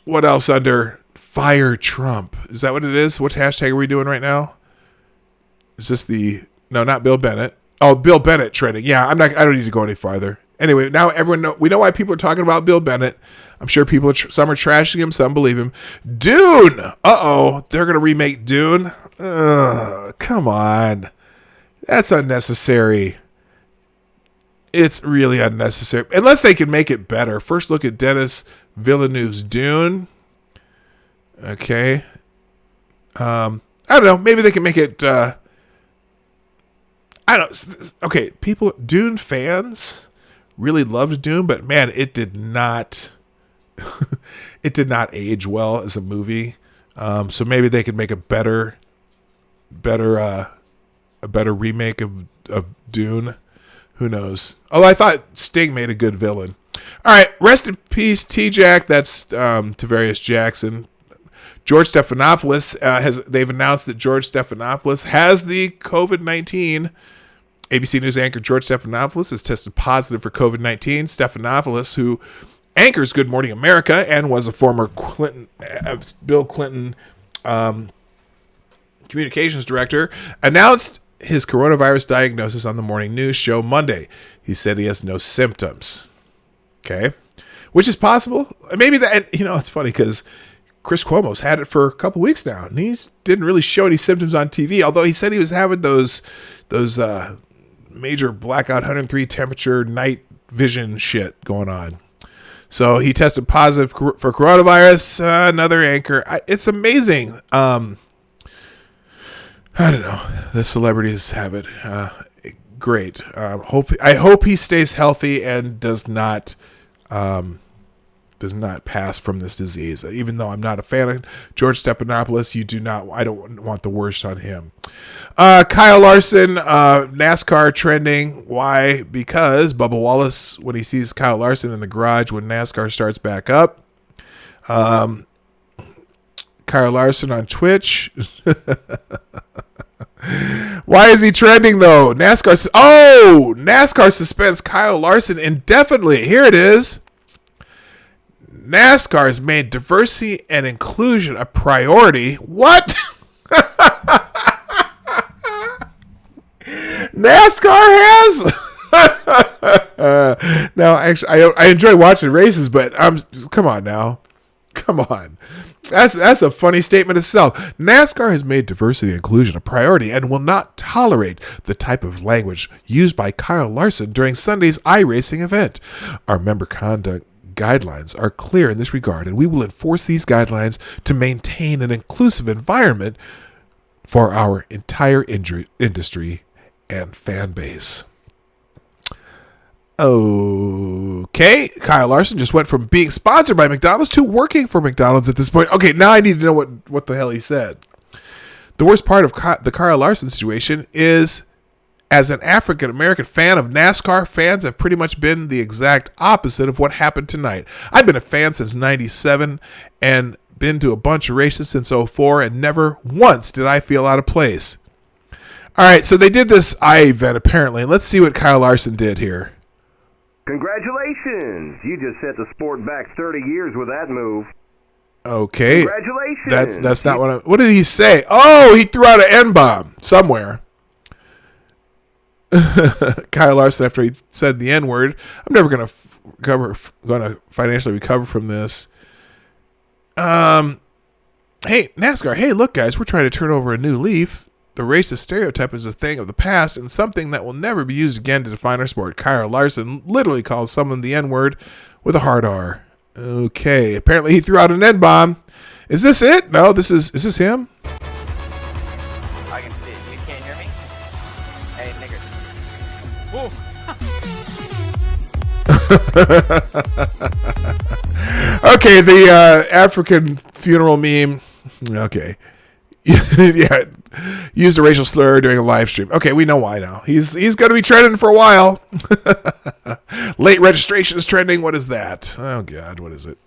what else under Fire Trump? Is that what it is? What hashtag are we doing right now? Is this not Bill Bennett. Oh, Bill Bennett trending. Yeah, I don't need to go any farther. Anyway, now we know why people are talking about Bill Bennett. I'm sure some are trashing him, some believe him. Dune. They're going to remake Dune. Come on. That's unnecessary. It's really unnecessary. Unless they can make it better. First look at Denis Villeneuve's Dune. Okay. I don't know. Maybe they can make it... I don't... Okay, Dune fans really loved Dune, but man, it did not... it did not age well as a movie. So maybe they could make a better remake of Dune. Who knows? Although I thought Sting made a good villain. All right, rest in peace, T-Jack. That's Tavarius Jackson. George Stephanopoulos they've announced that George Stephanopoulos has the COVID-19. ABC News anchor George Stephanopoulos has tested positive for COVID-19. Stephanopoulos, who anchors Good Morning America and was a former Bill Clinton communications director, announced his coronavirus diagnosis on the morning news show Monday. He said he has no symptoms. Okay. Which is possible. Maybe that, it's funny because Chris Cuomo's had it for a couple weeks now, and he didn't really show any symptoms on TV, although he said he was having those major blackout 103 temperature night vision shit going on. So he tested positive for coronavirus. Another anchor. It's amazing. I don't know. The celebrities have it. Great. I hope he stays healthy and does not pass from this disease. Even though I'm not a fan of George Stephanopoulos, I don't want the worst on him. Kyle Larson, NASCAR trending. Why? Because Bubba Wallace, when he sees Kyle Larson in the garage when NASCAR starts back up. Kyle Larson on Twitch. Why is he trending though? NASCAR suspends Kyle Larson indefinitely. Here it is. NASCAR has made diversity and inclusion a priority. What? NASCAR has? Now, actually, I enjoy watching races, but come on now. Come on. That's a funny statement itself. NASCAR has made diversity and inclusion a priority and will not tolerate the type of language used by Kyle Larson during Sunday's iRacing event. Our member conduct guidelines are clear in this regard, and we will enforce these guidelines to maintain an inclusive environment for our entire industry and fan base. Okay, Kyle Larson just went from being sponsored by McDonald's to working for McDonald's at this point. Okay, now I need to know what the hell he said. The worst part of the Kyle Larson situation is, as an African-American fan of NASCAR, fans have pretty much been the exact opposite of what happened tonight. I've been a fan since 97 and been to a bunch of races since 04, and never once did I feel out of place. All right, so they did this event apparently, and let's see what Kyle Larson did here. Congratulations! You just set the sport back 30 years with that move. Okay. Congratulations! That's not what did he say? Oh, he threw out an N-bomb somewhere. Kyle Larson, after he said the N-word, I'm never going to financially recover from this. Hey, NASCAR, hey, look, guys, we're trying to turn over a new leaf. The racist stereotype is a thing of the past and something that will never be used again to define our sport. Kyle Larson literally calls someone the N-word with a hard R. Okay, apparently he threw out an N-bomb. Is this it? No, is this him? I can see it. You can't hear me? Hey, nigger. Okay, the African funeral meme. Okay. Yeah, used a racial slur during a live stream. Okay, we know why now. He's going to be trending for a while. Late registration is trending. What is that? Oh God, what is it?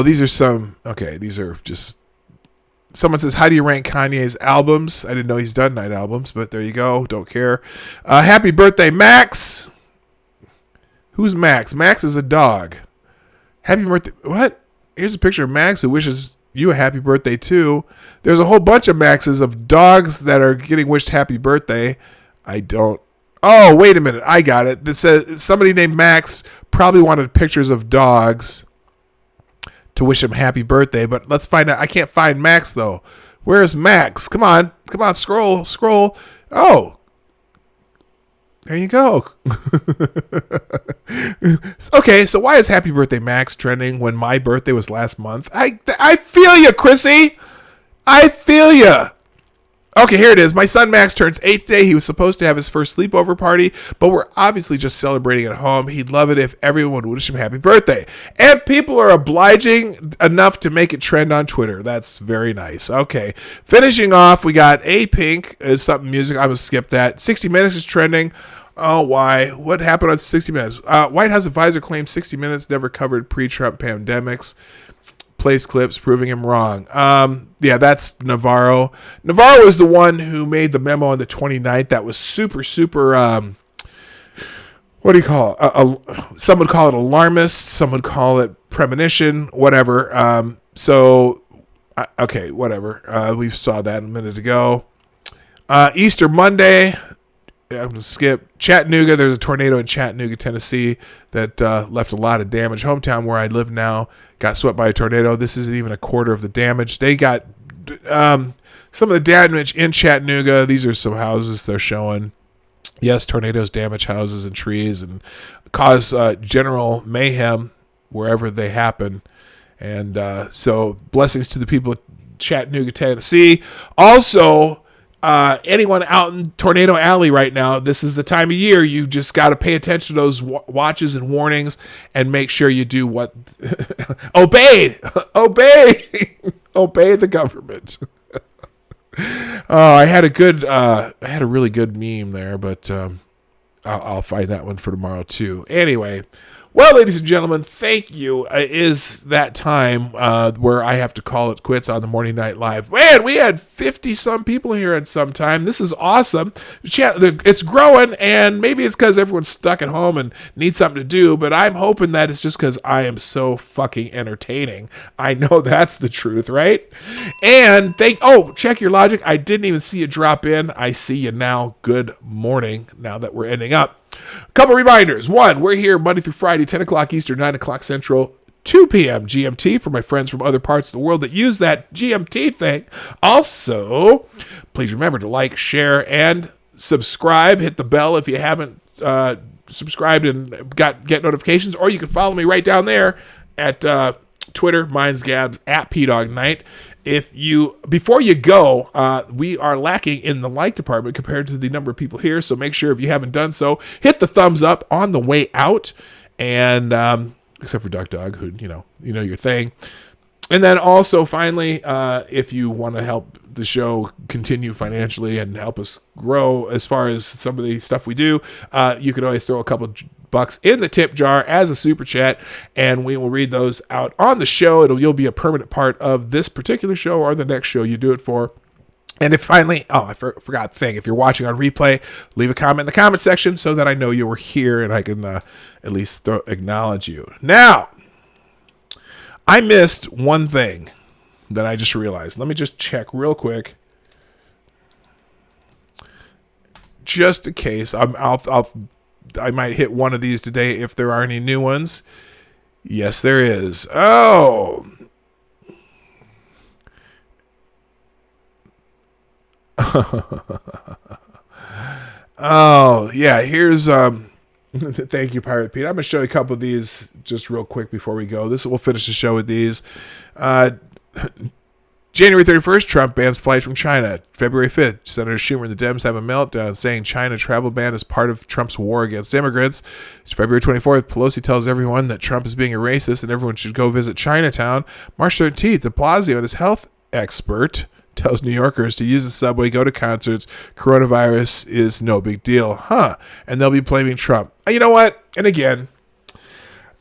These are some. Okay, these are just. Someone says, "How do you rank Kanye's albums?" I didn't know he's done 9 albums, but there you go. Don't care. Happy birthday, Max. Who's Max? Max is a dog. Happy birthday. What? Here's a picture of Max who wishes you a happy birthday too. There's a whole bunch of Maxes of dogs that are getting wished happy birthday. Oh, wait a minute. I got it. This says somebody named Max probably wanted pictures of dogs to wish him happy birthday, but let's find out. I can't find Max though. Where's Max? Come on, scroll. Oh, There you go. Okay, so why is Happy Birthday Max trending when my birthday was last month? I feel you, Chrissy. I feel you. Okay, here it is. My son Max turns 8 today. He was supposed to have his first sleepover party, but we're obviously just celebrating at home. He'd love it if everyone would wish him happy birthday. And people are obliging enough to make it trend on Twitter. That's very nice. Okay, finishing off, we got A Pink is something music. I'm going to skip that. 60 Minutes is trending. Oh, why? What happened on 60 Minutes? White House advisor claims 60 Minutes never covered pre-Trump pandemics. Plays clips proving him wrong. Yeah, that's Navarro. Navarro is the one who made the memo on the 29th that was super, what do you call it? Some would call it alarmist. Some would call it premonition, whatever. Okay, whatever. We saw that a minute ago. Easter Monday. I'm going to skip. Chattanooga, there's a tornado in Chattanooga, Tennessee that left a lot of damage. Hometown where I live now got swept by a tornado. This isn't even a quarter of the damage. They got some of the damage in Chattanooga. These are some houses they're showing. Yes, tornadoes damage houses and trees and cause general mayhem wherever they happen. And so blessings to the people of Chattanooga, Tennessee. Also, anyone out in Tornado Alley right now, this is the time of year you just got to pay attention to those watches and warnings and make sure you do what obey the government. I had a really good meme there, but I'll find that one for tomorrow too. Anyway, well, ladies and gentlemen, thank you. It is that time where I have to call it quits on the Morning Night Live. Man, we had 50-some people here at some time. This is awesome. It's growing, and maybe it's because everyone's stuck at home and needs something to do, but I'm hoping that it's just because I am so fucking entertaining. I know that's the truth, right? And check your logic. I didn't even see you drop in. I see you now. Good morning, now that we're ending up. Couple reminders. One, we're here Monday through Friday, 10 o'clock Eastern, 9 o'clock Central, 2 p.m. GMT for my friends from other parts of the world that use that GMT thing. Also, please remember to like, share, and subscribe. Hit the bell if you haven't subscribed and get notifications, or you can follow me right down there at Twitter, mine's Gabs, at PDogNight. Before you go, we are lacking in the like department compared to the number of people here. So make sure if you haven't done so, hit the thumbs up on the way out. And except for Duck Dog, who you know your thing. And then also finally, if you want to help the show continue financially and help us grow as far as some of the stuff we do, you can always throw a couple bucks in the tip jar as a super chat, and we will read those out on the show. You'll be a permanent part of this particular show or the next show you do it for. And if finally, I forgot the thing. If you're watching on replay, leave a comment in the comment section so that I know you were here and I can at least acknowledge you. Now, I missed one thing that I just realized. Let me just check real quick, just in case. I might hit one of these today if there are any new ones. Yes, there is. Oh. Oh, yeah, here's thank you, Pirate Pete. I'm going to show you a couple of these just real quick before we go. We'll finish the show with these. January 31st, Trump bans flights from China. February 5th, Senator Schumer and the Dems have a meltdown saying China travel ban is part of Trump's war against immigrants. It's February 24th, Pelosi tells everyone that Trump is being a racist and everyone should go visit Chinatown. March 13th, de Blasio and his health expert tells New Yorkers to use the subway, go to concerts. Coronavirus is no big deal. And they'll be blaming Trump. You know what? And again,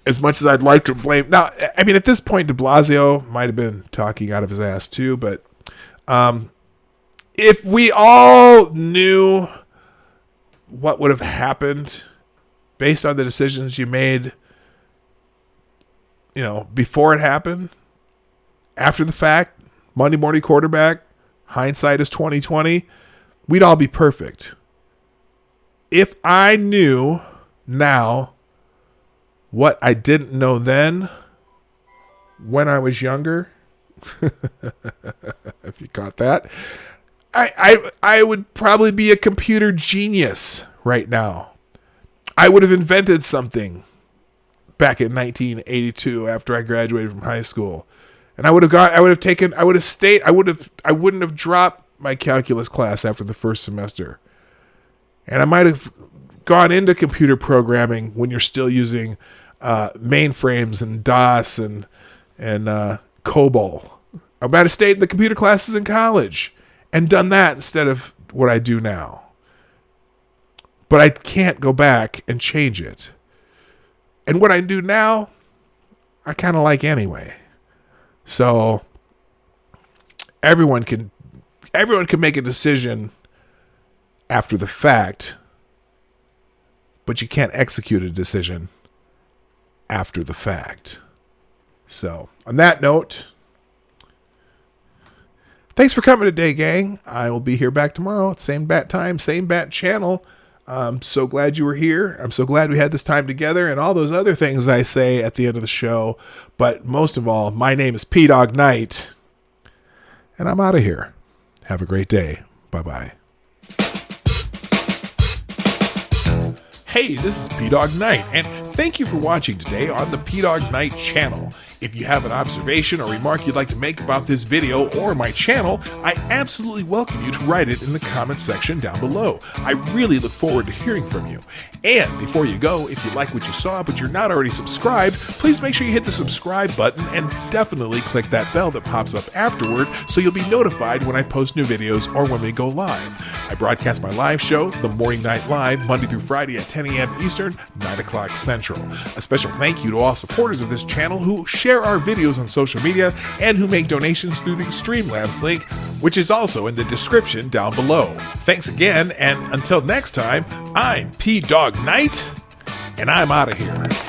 as much as I'd like to blame... Now, I mean, at this point, de Blasio might have been talking out of his ass too, but if we all knew what would have happened based on the decisions you made, before it happened, after the fact, Monday morning quarterback, hindsight is 2020, we'd all be perfect. If I knew now what I didn't know then when I was younger, if you caught that, I would probably be a computer genius right now. I would have invented something back in 1982 after I graduated from high school. And I wouldn't have dropped my calculus class after the first semester. And I might have gone into computer programming when you're still using mainframes and DOS and COBOL. I might have stayed in the computer classes in college and done that instead of what I do now. But I can't go back and change it. And what I do now, I kind of like anyway. So everyone can make a decision after the fact, but you can't execute a decision after the fact. So on that note, thanks for coming today, gang. I will be here back tomorrow at same bat time, same bat channel. I'm so glad you were here. I'm so glad we had this time together and all those other things I say at the end of the show. But most of all, my name is P-Dog Knight, and I'm out of here. Have a great day. Bye-bye. Hey, this is P-Dog Knight, and thank you for watching today on the P-Dog Knight channel. If you have an observation or remark you'd like to make about this video or my channel, I absolutely welcome you to write it in the comments section down below. I really look forward to hearing from you. And before you go, if you like what you saw but you're not already subscribed, please make sure you hit the subscribe button and definitely click that bell that pops up afterward so you'll be notified when I post new videos or when we go live. I broadcast my live show, The Morning Night Live, Monday through Friday at 10 a.m. Eastern, 9 o'clock Central. A special thank you to all supporters of this channel who share our videos on social media and who make donations through the Streamlabs link, which is also in the description down below. Thanks again, and until next time, I'm P-Dog Knight, and I'm out of here.